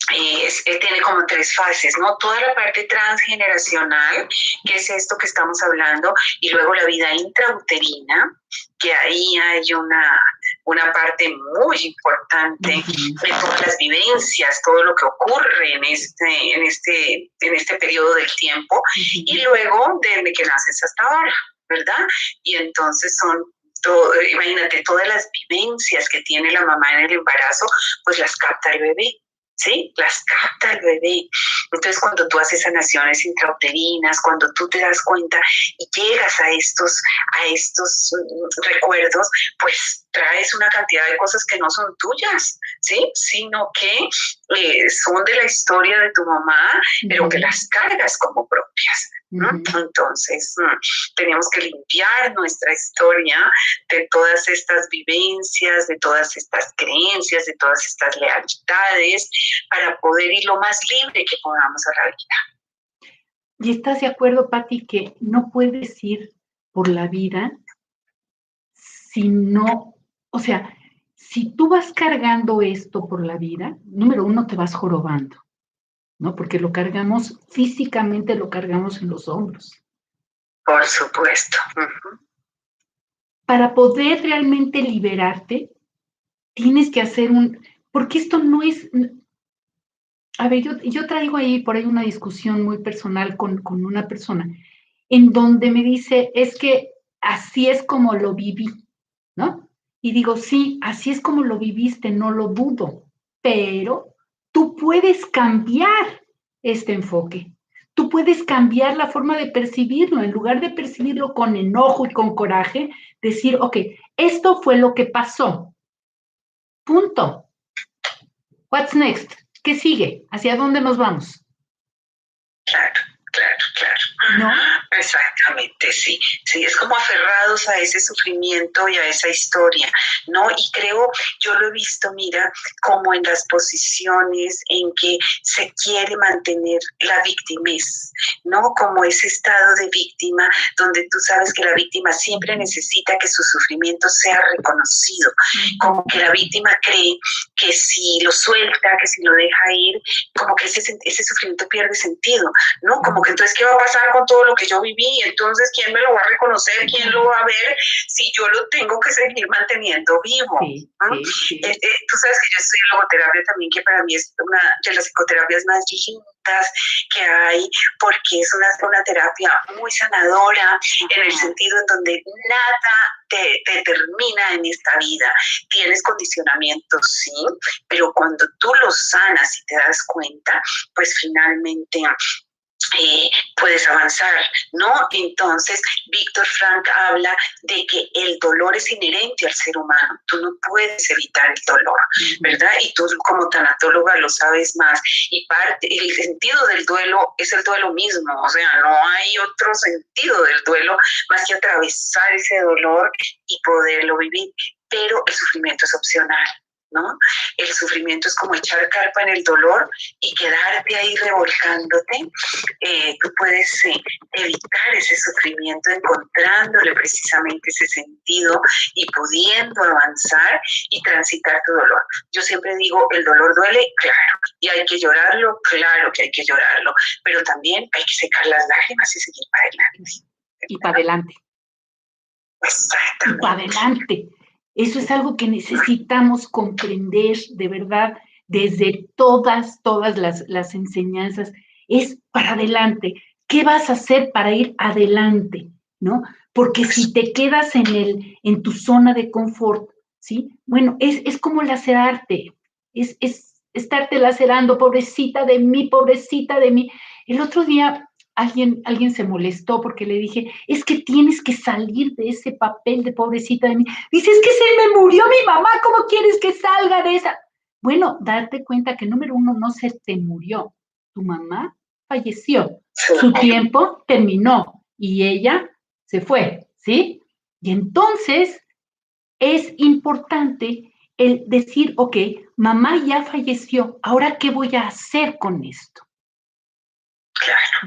tiene como 3 fases, ¿no? Toda la parte transgeneracional, que es esto que estamos hablando, y luego la vida intrauterina, que ahí hay una parte muy importante de todas las vivencias, todo lo que ocurre en este periodo del tiempo, y luego desde que naces hasta ahora, ¿verdad? Y entonces imagínate, todas las vivencias que tiene la mamá en el embarazo, pues las capta el bebé. ¿Sí? Las capta el bebé. Entonces, cuando tú haces sanaciones intrauterinas, cuando tú te das cuenta y llegas a estos recuerdos, pues traes una cantidad de cosas que no son tuyas, ¿sí? Sino que son de la historia de tu mamá, pero que las cargas como propias, ¿no? Entonces, tenemos que limpiar nuestra historia de todas estas vivencias, de todas estas creencias, de todas estas lealtades, para poder ir lo más libre que podamos a la vida. ¿Y estás de acuerdo, Pati, que no puedes ir por la vida si no, o sea, si tú vas cargando esto por la vida, número 1, te vas jorobando, ¿no? Porque lo cargamos, físicamente lo cargamos en los hombros. Por supuesto. Para poder realmente liberarte, tienes que hacer porque esto no es, a ver, yo traigo ahí por ahí una discusión muy personal con una persona, en donde me dice, es que así es como lo viví, ¿no? Y digo, sí, así es como lo viviste, no lo dudo, pero tú puedes cambiar este enfoque. Tú puedes cambiar la forma de percibirlo. En lugar de percibirlo con enojo y con coraje, decir, ok, esto fue lo que pasó. Punto. What's next? ¿Qué sigue? ¿Hacia dónde nos vamos? Claro. ¿No? Exactamente, sí. Sí, es como aferrados a ese sufrimiento y a esa historia, ¿no? Y creo, yo lo he visto, mira, como en las posiciones en que se quiere mantener la victimez, ¿no? Como ese estado de víctima, donde tú sabes que la víctima siempre necesita que su sufrimiento sea reconocido, como que la víctima cree que si lo suelta, que si lo deja ir, como que ese sufrimiento pierde sentido, ¿no? Como que entonces, ¿qué va a pasar con todo lo que yo viví? Entonces, ¿quién me lo va a reconocer? ¿Quién lo va a ver si yo lo tengo que seguir manteniendo vivo? Sí, ¿no? sí. Tú sabes que yo estoy en logoterapia también, que para mí es una de las psicoterapias más distintas que hay, porque es una terapia muy sanadora, en el sentido en donde nada te determina en esta vida. Tienes condicionamientos, sí, pero cuando tú los sanas y te das cuenta, pues finalmente puedes avanzar, ¿no? Entonces, Víctor Frank habla de que el dolor es inherente al ser humano. Tú no puedes evitar el dolor, ¿verdad? Y tú como tanatóloga lo sabes más. Y el sentido del duelo es el duelo mismo. O sea, no hay otro sentido del duelo más que atravesar ese dolor y poderlo vivir. Pero el sufrimiento es opcional, ¿no? El sufrimiento es como echar carpa en el dolor y quedarte ahí revolcándote. Tú puedes evitar ese sufrimiento encontrándole precisamente ese sentido y pudiendo avanzar y transitar tu dolor. Yo siempre digo, el dolor duele, claro, y hay que llorarlo, claro que hay que llorarlo, pero también hay que secar las lágrimas y seguir para adelante. Y para adelante. Exactamente. Y para adelante. Eso es algo que necesitamos comprender de verdad desde todas las enseñanzas. Es para adelante. ¿Qué vas a hacer para ir adelante? ¿No? Porque si te quedas en tu zona de confort, ¿sí? Bueno, es como lacerarte. Es estarte lacerando, pobrecita de mí, pobrecita de mí. El otro día alguien se molestó porque le dije, es que tienes que salir de ese papel de pobrecita de mí. Dice, es que se me murió mi mamá, ¿cómo quieres que salga de esa? Bueno, darte cuenta que número uno, no se te murió, tu mamá falleció, su tiempo terminó y ella se fue, ¿sí? Y entonces es importante el decir, ok, mamá ya falleció, ¿ahora qué voy a hacer con esto?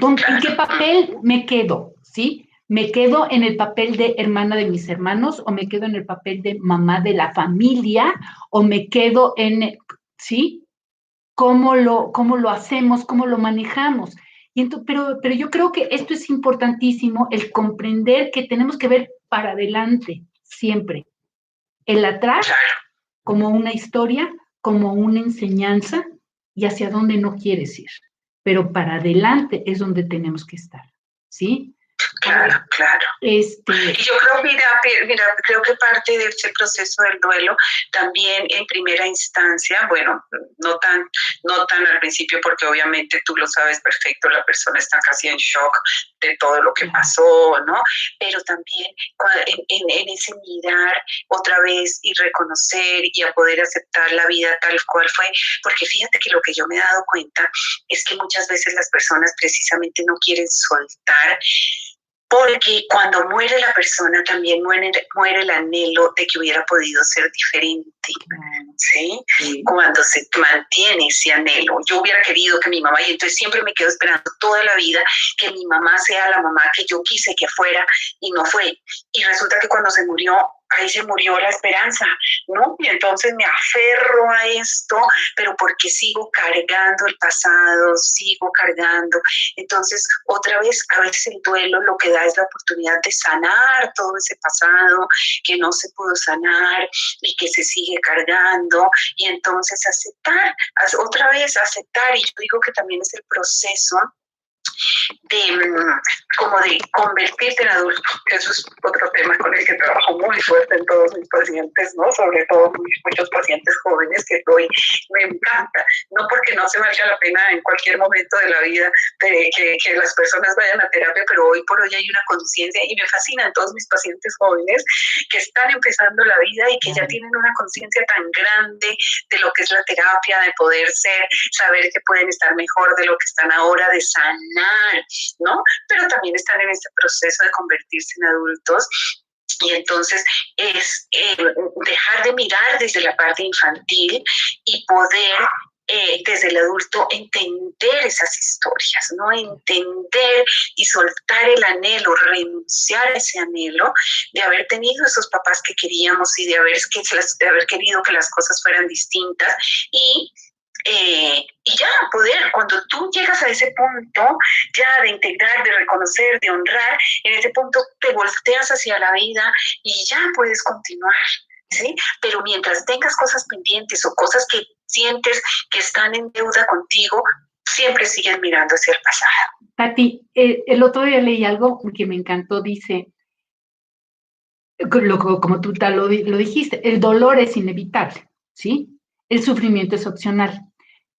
¿En qué papel me quedo? ¿Sí? ¿Me quedo en el papel de hermana de mis hermanos o me quedo en el papel de mamá de la familia o me quedo en, ¿sí? ¿Cómo lo hacemos? ¿Cómo lo manejamos? Y entonces, pero yo creo que esto es importantísimo, el comprender que tenemos que ver para adelante siempre. El atrás como una historia, como una enseñanza y hacia dónde no quieres ir. Pero para adelante es donde tenemos que estar, ¿sí? Claro, claro. Y yo creo, mira, creo que parte de ese proceso del duelo también en primera instancia, bueno, no tan al principio porque obviamente tú lo sabes perfecto, la persona está casi en shock de todo lo que pasó, ¿no? Pero también en ese mirar otra vez y reconocer y a poder aceptar la vida tal cual fue, porque fíjate que lo que yo me he dado cuenta es que muchas veces las personas precisamente no quieren soltar, porque cuando muere la persona también muere el anhelo de que hubiera podido ser diferente, ¿sí? Cuando se mantiene ese anhelo. Yo hubiera querido que mi mamá, y entonces siempre me quedo esperando toda la vida que mi mamá sea la mamá que yo quise que fuera y no fue. Y resulta que cuando se murió, ahí se murió la esperanza, ¿no? Y entonces me aferro a esto, pero porque sigo cargando el pasado, sigo cargando. Entonces, otra vez, a veces el duelo lo que da es la oportunidad de sanar todo ese pasado que no se pudo sanar y que se sigue cargando. Y entonces aceptar, otra vez aceptar, y yo digo que también es el proceso como de convertirte en adulto, que eso es otro tema con el que trabajo muy fuerte en todos mis pacientes, ¿no? Sobre todo muchos pacientes jóvenes que hoy me encanta, no porque no se valga la pena en cualquier momento de la vida de que las personas vayan a terapia, pero hoy por hoy hay una conciencia y me fascinan todos mis pacientes jóvenes que están empezando la vida y que ya tienen una conciencia tan grande de lo que es la terapia, de poder ser, saber que pueden estar mejor de lo que están ahora, de sanar, ¿no? Pero también están en este proceso de convertirse en adultos. Y entonces es dejar de mirar desde la parte infantil y poder desde el adulto entender esas historias, ¿no? Entender y soltar el anhelo, renunciar a ese anhelo de haber tenido esos papás que queríamos y de haber querido que las cosas fueran distintas y ya poder, cuando tú llegas a ese punto ya de integrar, de reconocer, de honrar, en ese punto te volteas hacia la vida y ya puedes continuar, ¿sí? Pero mientras tengas cosas pendientes o cosas que sientes que están en deuda contigo, siempre sigues mirando hacia el pasado. Pati, el otro día leí algo que me encantó, dice, como tú lo dijiste, el dolor es inevitable, ¿sí? El sufrimiento es opcional.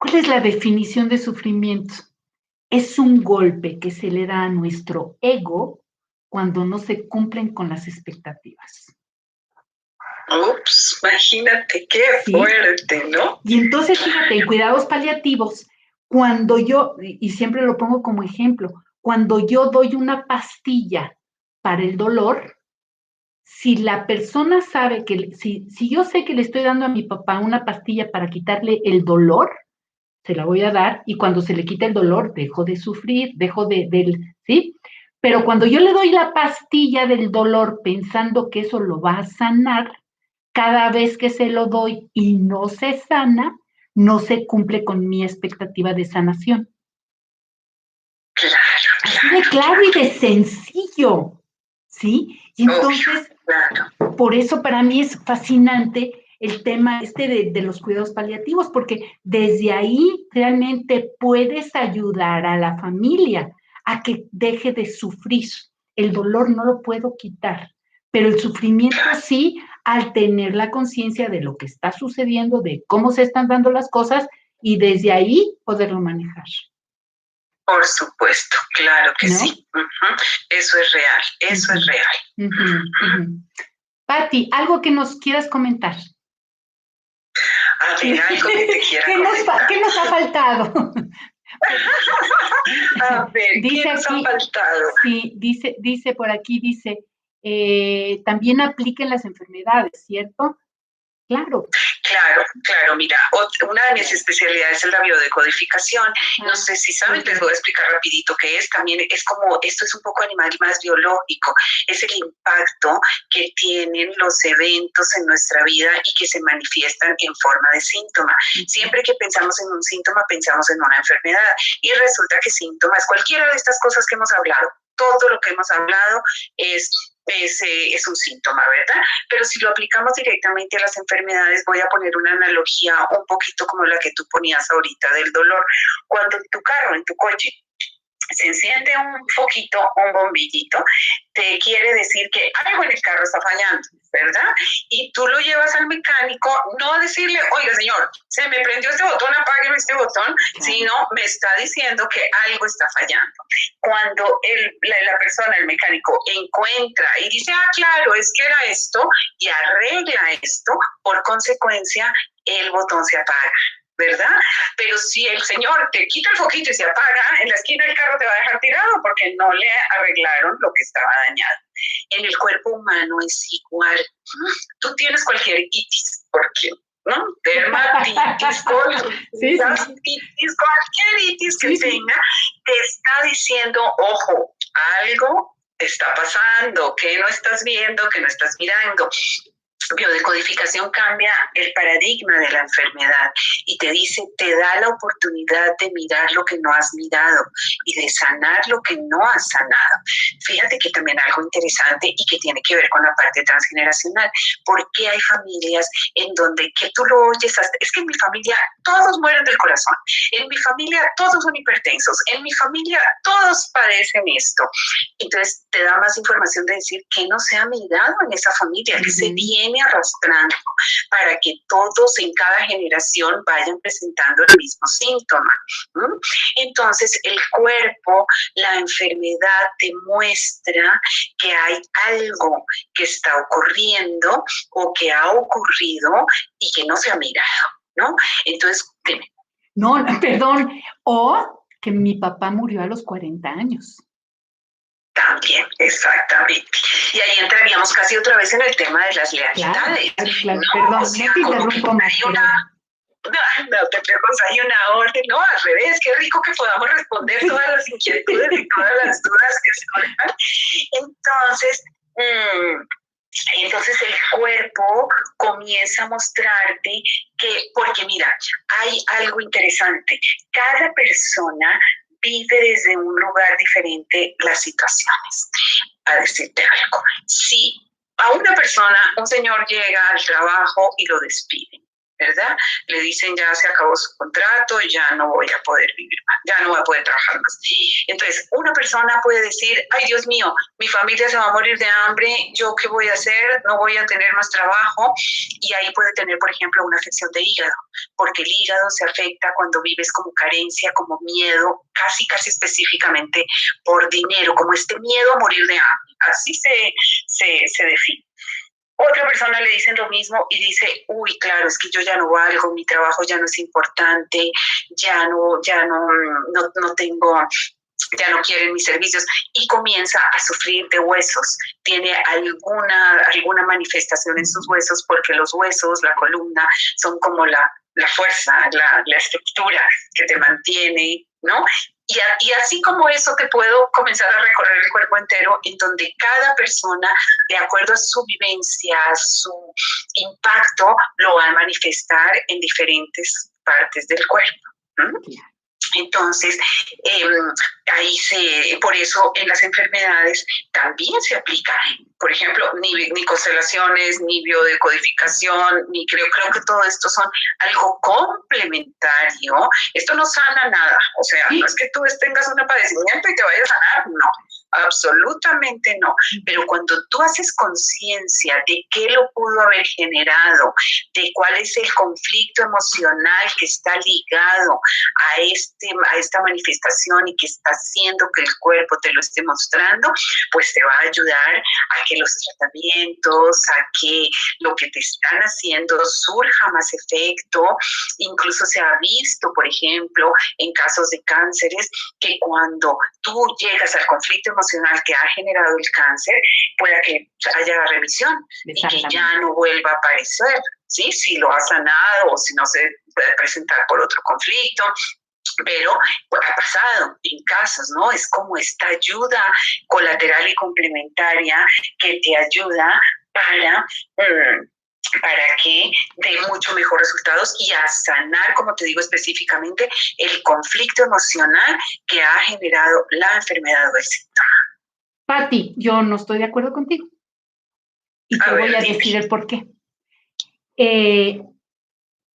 ¿Cuál es la definición de sufrimiento? Es un golpe que se le da a nuestro ego cuando no se cumplen con las expectativas. Ups, imagínate qué fuerte, ¿no? Y entonces, fíjate, en cuidados paliativos, cuando yo, y siempre lo pongo como ejemplo, cuando yo doy una pastilla para el dolor, si la persona sabe que, si yo sé que le estoy dando a mi papá una pastilla para quitarle el dolor, se la voy a dar y cuando se le quita el dolor, dejo de sufrir, ¿sí? Pero cuando yo le doy la pastilla del dolor pensando que eso lo va a sanar, cada vez que se lo doy y no se sana, no se cumple con mi expectativa de sanación. Claro. Así de claro y de sencillo, ¿sí? Y entonces, por eso para mí es fascinante el tema de los cuidados paliativos, porque desde ahí realmente puedes ayudar a la familia a que deje de sufrir. El dolor no lo puedo quitar, pero el sufrimiento sí, al tener la conciencia de lo que está sucediendo, de cómo se están dando las cosas y desde ahí poderlo manejar. Por supuesto, claro que ¿no? sí. Eso es real, eso es real. Pati, ¿algo que nos quieras comentar? A ver, algo que te quiera comentar. ¿Qué nos ha faltado? A ver, dice ¿qué nos aquí, ha faltado? Sí, dice por aquí, también aplica en las enfermedades, ¿cierto? Claro. Claro, mira, una de mis especialidades es la biodecodificación. No sé si saben, les voy a explicar rapidito qué es. También es como, esto es un poco animal más biológico, es el impacto que tienen los eventos en nuestra vida y que se manifiestan en forma de síntoma. Siempre que pensamos en un síntoma, pensamos en una enfermedad, y resulta que síntoma es cualquiera de estas cosas que hemos hablado. Todo lo que hemos hablado es un síntoma, ¿verdad? Pero si lo aplicamos directamente a las enfermedades, voy a poner una analogía un poquito como la que tú ponías ahorita del dolor. Cuando en tu carro, en tu coche, se enciende un foquito, un bombillito, te quiere decir que algo en el carro está fallando, ¿verdad? Y tú lo llevas al mecánico, no a decirle, oiga señor, se me prendió este botón, apágueme este botón, sino me está diciendo que algo está fallando. Cuando la persona, el mecánico, encuentra y dice, claro, es que era esto, y arregla esto, por consecuencia, el botón se apaga, ¿verdad? Pero si el señor te quita el foquito y se apaga, en la esquina el carro te va a dejar tirado porque no le arreglaron lo que estaba dañado. En el cuerpo humano es igual. Tú tienes cualquier itis, porque ¿no? Dermatitis, colitis, cualquier itis que tenga, te está diciendo, ojo, algo te está pasando, que no estás viendo, que no estás mirando. Biodecodificación cambia el paradigma de la enfermedad y te dice, te da la oportunidad de mirar lo que no has mirado y de sanar lo que no has sanado. Fíjate que también algo interesante y que tiene que ver con la parte transgeneracional. ¿Por qué hay familias en donde que tú lo oyes? Es que en mi familia todos mueren del corazón, en mi familia todos son hipertensos, en mi familia todos padecen esto. Entonces te da más información de decir que no se ha mirado en esa familia, que se viene arrastrando para que todos en cada generación vayan presentando el mismo síntoma. Entonces el cuerpo, la enfermedad te muestra que hay algo que está ocurriendo o que ha ocurrido y que no se ha mirado, ¿no? Entonces, dime. No, perdón, o que mi papá murió a los 40 años. También, exactamente. Y ahí entraríamos casi otra vez en el tema de las lealtades. Claro, no, perdón, o sea, no te interrumpo más. No te preocupes, hay una orden, no, al revés, qué rico que podamos responder todas las inquietudes y todas las dudas que surjan. Entonces el cuerpo comienza a mostrarte que, porque mira, hay algo interesante, cada persona vive desde un lugar diferente las situaciones. A decirte algo, si a una persona, un señor llega al trabajo y lo despiden, ¿verdad? Le dicen ya se acabó su contrato, ya no voy a poder vivir más, ya no voy a poder trabajar más. Entonces, una persona puede decir, ay Dios mío, mi familia se va a morir de hambre, ¿yo qué voy a hacer? No voy a tener más trabajo. Y ahí puede tener, por ejemplo, una afección de hígado, porque el hígado se afecta cuando vives como carencia, como miedo, casi específicamente por dinero, como este miedo a morir de hambre. Así se define. Otra persona le dicen lo mismo y dice, uy, claro, es que yo ya no valgo, mi trabajo ya no es importante, ya no tengo, ya no quieren mis servicios, y comienza a sufrir de huesos. Tiene alguna manifestación en sus huesos, porque los huesos, la columna, son como la fuerza, la estructura que te mantiene, ¿no? Y así como eso te puedo comenzar a recorrer el cuerpo entero, en donde cada persona, de acuerdo a su vivencia, a su impacto, lo va a manifestar en diferentes partes del cuerpo. Entonces, por eso en las enfermedades también se aplica, por ejemplo, ni constelaciones, ni biodecodificación, ni creo que todo esto son algo complementario. Esto no sana nada, o sea, no es que tú tengas un padecimiento y te vayas a sanar, no. absolutamente no. Pero cuando tú haces conciencia de qué lo pudo haber generado, de cuál es el conflicto emocional que está ligado a esta manifestación y que está haciendo que el cuerpo te lo esté mostrando, pues te va a ayudar a que los tratamientos, a que lo que te están haciendo surja más efecto. Incluso se ha visto, por ejemplo, en casos de cánceres, que cuando tú llegas al conflicto emocional que ha generado el cáncer, pueda que haya remisión y que ya no vuelva a aparecer, ¿sí? Si lo ha sanado o si no se puede presentar por otro conflicto. Pero pues, ha pasado en casos, ¿no? Es como esta ayuda colateral y complementaria que te ayuda para que dé mucho mejor resultados y a sanar, como te digo específicamente, el conflicto emocional que ha generado la enfermedad o el síntoma. Pati, yo no estoy de acuerdo contigo. Y te voy a decir el por qué.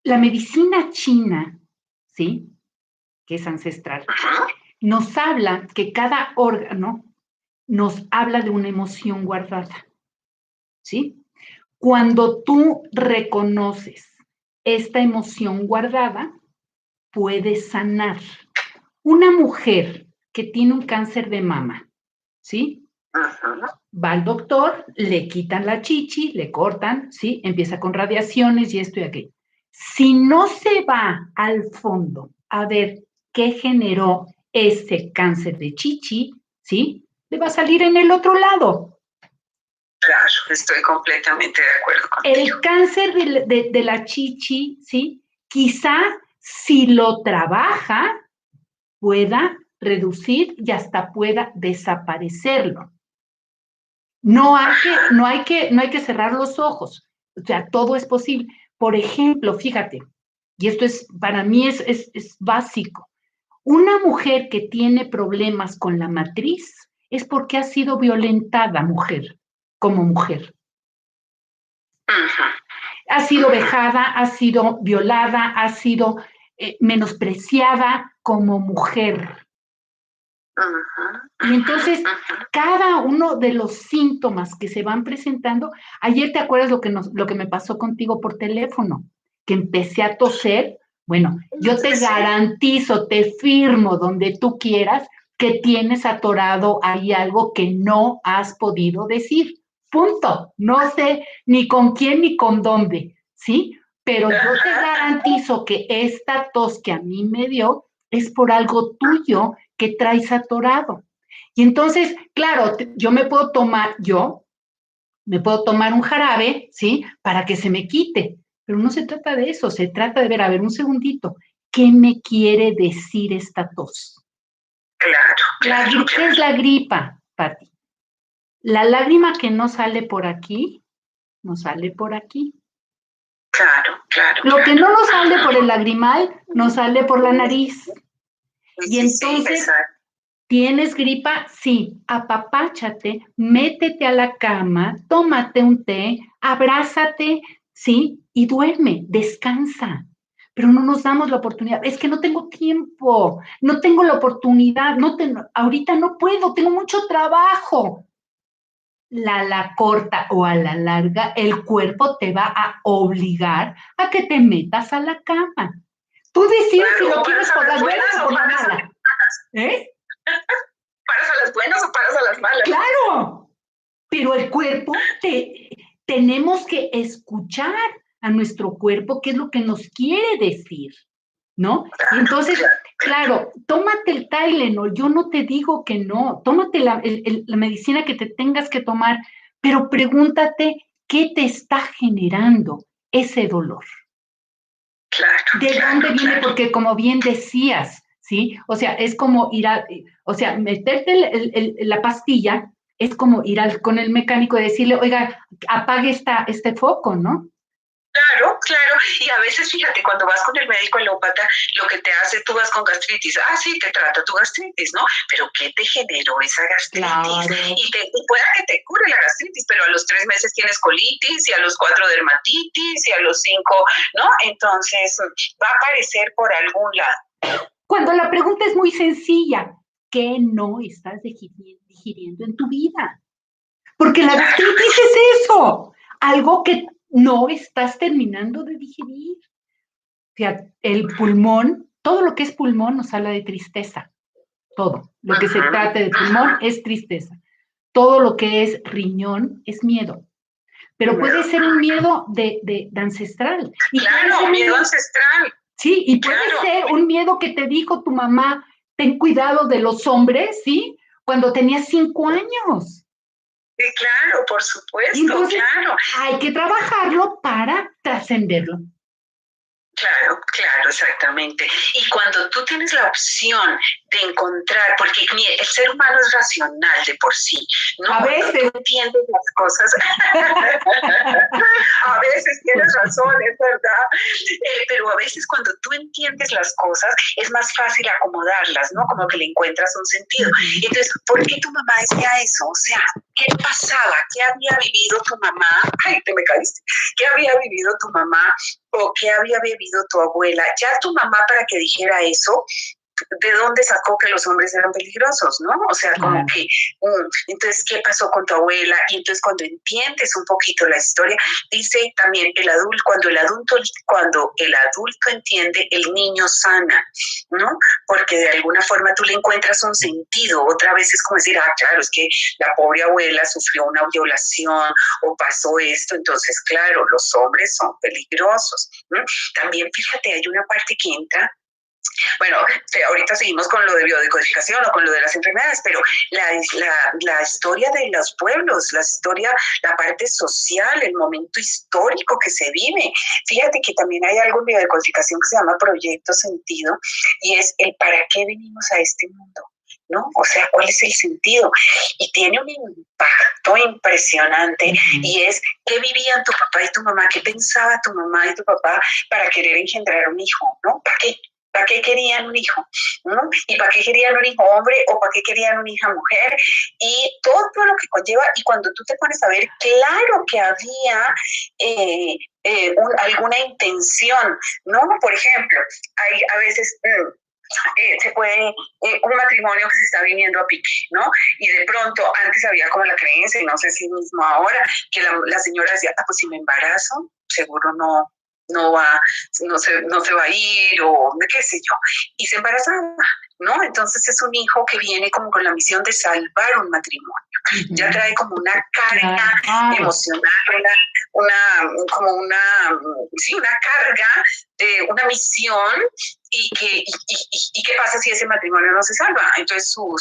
La medicina china, ¿sí?, que es ancestral, nos habla que cada órgano nos habla de una emoción guardada, ¿sí? Cuando tú reconoces esta emoción guardada, puedes sanar. Una mujer que tiene un cáncer de mama, ¿sí? Va al doctor, le quitan la chichi, le cortan, ¿sí? Empieza con radiaciones y esto y aquello. Si no se va al fondo a ver qué generó ese cáncer de chichi, ¿sí?, le va a salir en el otro lado. Claro, estoy completamente de acuerdo contigo. El cáncer de la chichi, ¿sí?, quizá si lo trabaja, pueda reducir y hasta pueda desaparecerlo. No hay que cerrar los ojos. O sea, todo es posible. Por ejemplo, fíjate, y esto es, para mí es básico. Una mujer que tiene problemas con la matriz es porque ha sido violentada como mujer. Ha sido vejada, ha sido violada, ha sido menospreciada como mujer. Y entonces, cada uno de los síntomas que se van presentando, ayer te acuerdas lo que me pasó contigo por teléfono, que empecé a toser. Bueno, yo te garantizo, te firmo donde tú quieras que tienes atorado ahí algo que no has podido decir. Punto. No sé ni con quién ni con dónde, ¿sí? Pero yo te garantizo que esta tos que a mí me dio es por algo tuyo que traes atorado. Y entonces, claro, yo me puedo tomar un jarabe, ¿sí?, para que se me quite, pero no se trata de eso, se trata de ver, a ver, un segundito, ¿qué me quiere decir esta tos? Claro. ¿Qué es la gripa, Pati? La lágrima que no sale por aquí, no sale por aquí. Claro. Lo que no nos sale por el lagrimal, nos sale por la nariz. Y entonces, ¿tienes gripa? Sí, apapáchate, métete a la cama, tómate un té, abrázate, ¿sí? Y duerme, descansa. Pero no nos damos la oportunidad. Es que no tengo tiempo, no tengo la oportunidad, ahorita no puedo, tengo mucho trabajo. A la corta o a la larga, el cuerpo te va a obligar a que te metas a la cama. Tú decides si lo quieres por las buenas o por las malas. ¿Paras a las buenas o paras a las malas? ¡Claro! Pero el cuerpo, tenemos que escuchar a nuestro cuerpo qué es lo que nos quiere decir, ¿no? Y entonces, claro, tómate el Tylenol, yo no te digo que no, tómate la medicina que te tengas que tomar, pero pregúntate qué te está generando ese dolor. ¿De dónde viene? Porque como bien decías, ¿sí? O sea, es como meterte la pastilla, es como ir con el mecánico y decirle, oiga, apague este foco, ¿no? Claro. Y a veces, fíjate, cuando vas con el médico alópata, lo que te hace, tú vas con gastritis. Sí, te trata tu gastritis, ¿no? Pero ¿qué te generó esa gastritis? Claro. Y puede que te cure la gastritis, pero a los 3 meses tienes colitis, y a los 4 dermatitis, y a los 5, ¿no? Entonces, va a aparecer por algún lado. Cuando la pregunta es muy sencilla, ¿qué no estás digiriendo? digiriendo en tu vida. Porque la gastritis es eso, algo que no estás terminando de digerir. Fíjate, el pulmón, todo lo que es pulmón nos habla de tristeza. Todo. Lo que se trata de pulmón es tristeza. Todo lo que es riñón es miedo. Pero puede ser un miedo de ancestral. Y claro, miedo ancestral. Sí, y puede ser un miedo que te dijo tu mamá, ten cuidado de los hombres, ¿sí? Cuando tenías 5 años. Sí, claro, por supuesto, entonces, claro. Hay que trabajarlo para trascenderlo. Claro, exactamente. Y cuando tú tienes la opción de encontrar, porque el ser humano es racional de por sí, ¿no? A veces. Tú entiendes las cosas. A veces tienes razón, es verdad. Pero a veces cuando tú entiendes las cosas, es más fácil acomodarlas, ¿no? Como que le encuentras un sentido. Entonces, ¿por qué tu mamá decía eso? O sea, ¿qué pasaba? ¿Qué había vivido tu mamá? Ay, te me caíste. ¿Qué había vivido tu mamá? ¿O qué había vivido tu abuela? Ya tu mamá, para que dijera eso, ¿de dónde sacó que los hombres eran peligrosos, no? O sea, como que, entonces, ¿qué pasó con tu abuela? Y entonces, cuando entiendes un poquito la historia, dice también cuando el adulto entiende, el niño sana, ¿no? Porque de alguna forma tú le encuentras un sentido. Otra vez es como decir, claro, es que la pobre abuela sufrió una violación o pasó esto, entonces, claro, los hombres son peligrosos, ¿no? También, fíjate, hay una parte que entra. Bueno, ahorita seguimos con lo de biodecodificación o con lo de las enfermedades, pero la historia de los pueblos, la parte social, el momento histórico que se vive. Fíjate que también hay algo en biodecodificación que se llama proyecto sentido, y es el para qué venimos a este mundo, ¿no? O sea, ¿cuál es el sentido? Y tiene un impacto impresionante, y es qué vivían tu papá y tu mamá, qué pensaba tu mamá y tu papá para querer engendrar un hijo, ¿no? ¿Para qué? ¿Para qué querían un hijo? ¿No? ¿Y para qué querían un hijo hombre o para qué querían una hija mujer? Y todo lo que conlleva, y cuando tú te pones a ver, claro que había alguna intención, ¿no? Por ejemplo, hay a veces... se puede, un matrimonio que se está viniendo a pique, ¿no? Y de pronto, antes había como la creencia, y no sé si mismo ahora, que la señora decía, pues si me embarazo, seguro no se va a ir, o qué sé yo, y se embarazaba, ¿no? Entonces es un hijo que viene como con la misión de salvar un matrimonio. Ya trae como una carga emocional, una carga de una misión. ¿Y qué pasa si ese matrimonio no se salva? Entonces su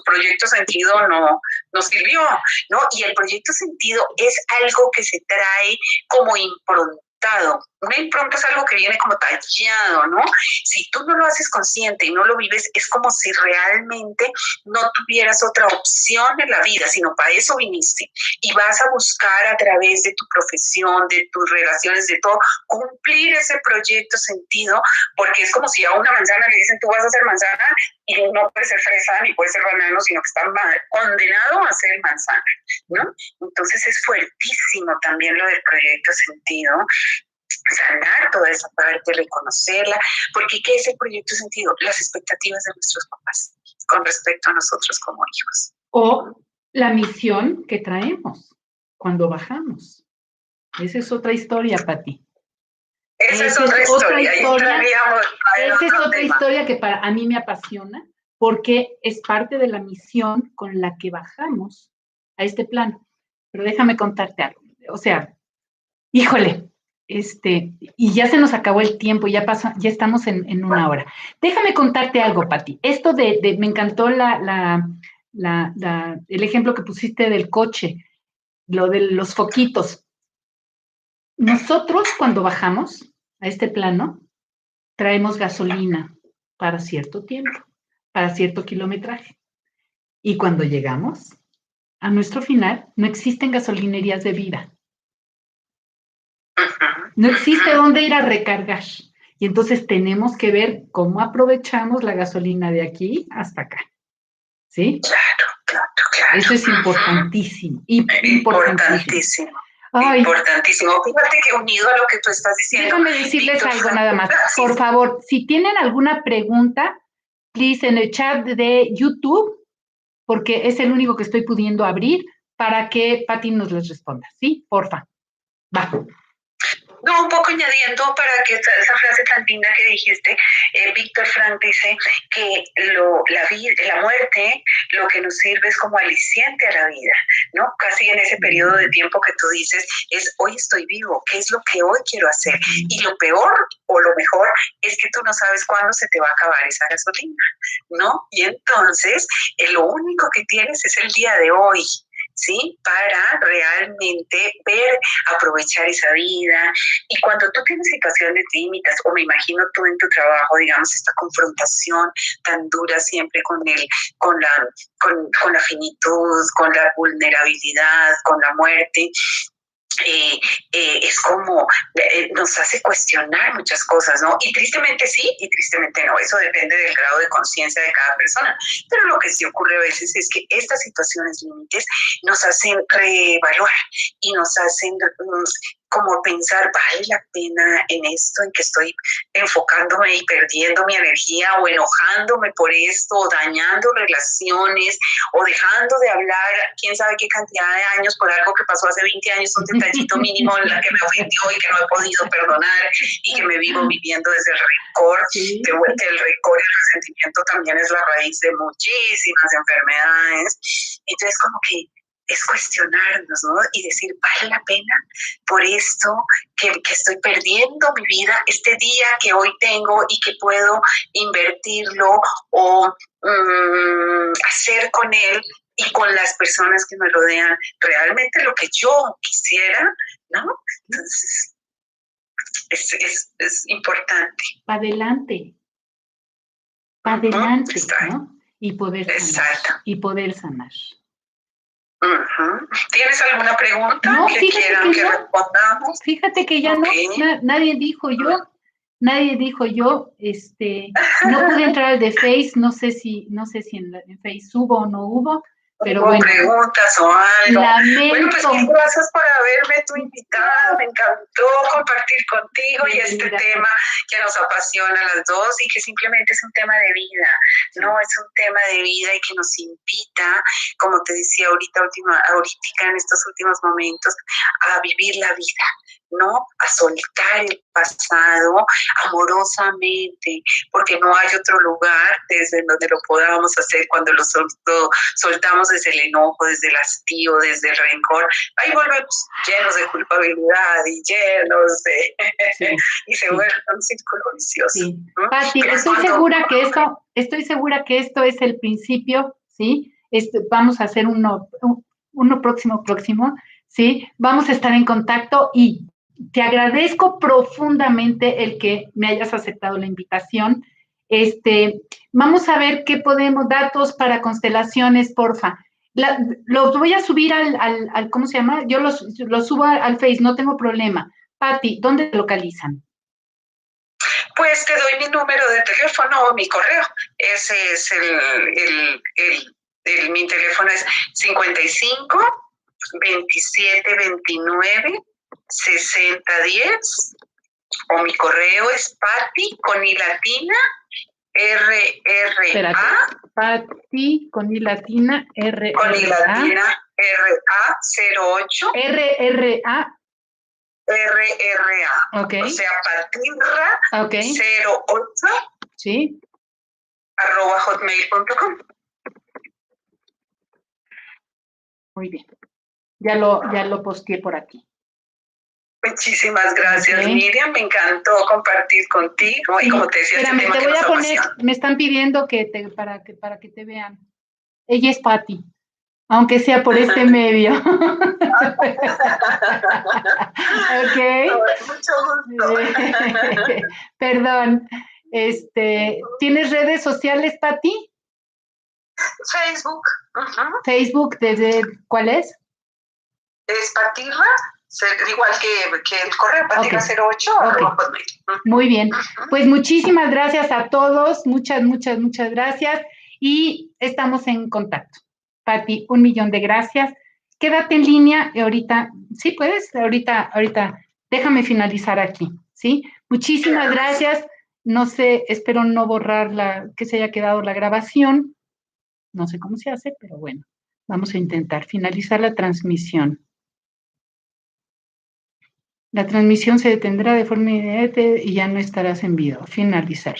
proyecto sentido no sirvió, ¿no? Y el proyecto sentido es algo que se trae como improntado. Una impronta es algo que viene como tallado, ¿no? Si tú no lo haces consciente y no lo vives, es como si realmente no tuvieras otra opción en la vida, sino para eso viniste. Y vas a buscar a través de tu profesión, de tus relaciones, de todo, cumplir ese proyecto sentido, porque es como si a una manzana le dicen, tú vas a ser manzana, y no puede ser fresa ni puede ser banano, sino que está condenado a ser manzana, ¿no? Entonces es fuertísimo también lo del proyecto sentido, sanar toda esa parte, reconocerla, porque ¿qué es el proyecto sentido? Las expectativas de nuestros papás con respecto a nosotros como hijos. O la misión que traemos cuando bajamos. Esa es otra historia, Pati. Esa es otra historia. Esa es otra historia que a mí me apasiona, porque es parte de la misión con la que bajamos a este plano. Pero déjame contarte algo. O sea, híjole, y ya se nos acabó el tiempo, ya estamos en 1 hora. Déjame contarte algo, Pati. Esto me encantó el ejemplo que pusiste del coche, lo de los foquitos. Nosotros cuando bajamos a este plano, traemos gasolina para cierto tiempo, para cierto kilometraje. Y cuando llegamos a nuestro final, no existen gasolinerías de vida. No existe dónde ir a recargar. Y entonces tenemos que ver cómo aprovechamos la gasolina de aquí hasta acá. ¿Sí? Claro. Eso es importantísimo. Importantísimo. Ay, importantísimo. Fíjate que unido a lo que tú estás diciendo. Déjame decirles algo nada más. Por favor, si tienen alguna pregunta, please, en el chat de YouTube, porque es el único que estoy pudiendo abrir para que Pati nos les responda, ¿sí? Porfa. Va. No, un poco añadiendo para que esa frase tan linda que dijiste, Víctor Frank dice que la muerte lo que nos sirve es como aliciente a la vida, ¿no? Casi en ese periodo de tiempo que tú dices, es hoy estoy vivo, ¿qué es lo que hoy quiero hacer? Y lo peor o lo mejor es que tú no sabes cuándo se te va a acabar esa gasolina, ¿no? Y entonces, lo único que tienes es el día de hoy, ¿sí? Para realmente aprovechar esa vida. Y cuando tú tienes situaciones límites, o me imagino tú en tu trabajo, digamos, esta confrontación tan dura siempre con la finitud, con la vulnerabilidad, con la muerte, es como nos hace cuestionar muchas cosas, ¿no? Y tristemente sí, y tristemente no, eso depende del grado de conciencia de cada persona, pero lo que sí ocurre a veces es que estas situaciones límites nos hacen reevaluar y nos hacen como pensar, ¿vale la pena en esto, en que estoy enfocándome y perdiendo mi energía o enojándome por esto o dañando relaciones o dejando de hablar quién sabe qué cantidad de años por algo que pasó hace 20 años, un detallito mínimo en la que me ofendió y que no he podido perdonar y que me vivo viviendo desde el rencor, Sí. que el rencor y el resentimiento también es la raíz de muchísimas enfermedades. Entonces como que es cuestionarnos, ¿no? Y decir, ¿vale la pena por esto que estoy perdiendo mi vida, este día que hoy tengo y que puedo invertirlo o hacer con él y con las personas que me rodean realmente lo que yo quisiera, ¿no? Entonces, es importante. Para adelante. Para adelante, ¿no? Y poder sanar. Exacto. Y poder sanar. ¿Tienes alguna pregunta no, que quieran que respondamos? Fíjate que ya okay. Nadie dijo yo, no pude entrar al de Face, no sé si en Face hubo o no hubo, pero bueno. Preguntas o algo. Lamento. Bueno, pues gracias por haberme tu invitada, me encantó compartir contigo y este tema que nos apasiona a las dos y que simplemente es un tema de vida, ¿no? Es un tema de vida y que nos invita, como te decía ahorita en estos últimos momentos, a vivir la vida, ¿no? A soltar el pasado amorosamente, porque no hay otro lugar desde donde lo podamos hacer cuando lo soltamos desde el enojo, desde el hastío, desde el rencor. Ahí volvemos llenos de culpabilidad y llenos de... y se vuelve un círculo vicioso. Sí. Pati, estoy segura que esto es el principio, ¿sí? Vamos a hacer uno próximo, ¿sí? Vamos a estar en contacto y te agradezco profundamente el que me hayas aceptado la invitación. Vamos a ver qué podemos, datos para constelaciones, porfa. Los voy a subir al ¿cómo se llama? Yo los subo al Face, no tengo problema. Pati, ¿dónde te localizan? Pues te doy mi número de teléfono o mi correo. Ese es mi teléfono es 55 27 29 6010 o mi correo es Pati con I latina RRA. Pati con I latina RRA. Con I latina RA 08. RRA. RRA. Okay. O sea, Patirra 08. Sí. @hotmail.com. Muy bien. Ya lo posteé por aquí. Muchísimas gracias, Miriam. Me encantó compartir contigo. Y como te decía, espérame, te voy a poner, me están pidiendo para que te vean. Ella es Pati, aunque sea por este medio. Ok. Mucho gusto. Perdón. ¿Tienes redes sociales, Pati? Facebook. Facebook, ¿cuál es? Es Patirra. Igual que el correo, Patirra08. Okay. Muy bien. Pues muchísimas gracias a todos. Muchas gracias. Y estamos en contacto. Pati, 1,000,000 de gracias. Quédate en línea ahorita. ¿Sí puedes? Ahorita. Déjame finalizar aquí. ¿Sí? Muchísimas gracias. No sé, espero no borrar que se haya quedado la grabación. No sé cómo se hace, pero bueno, vamos a intentar finalizar la transmisión. La transmisión se detendrá de forma inmediata y ya no estarás en vivo. Finalizar.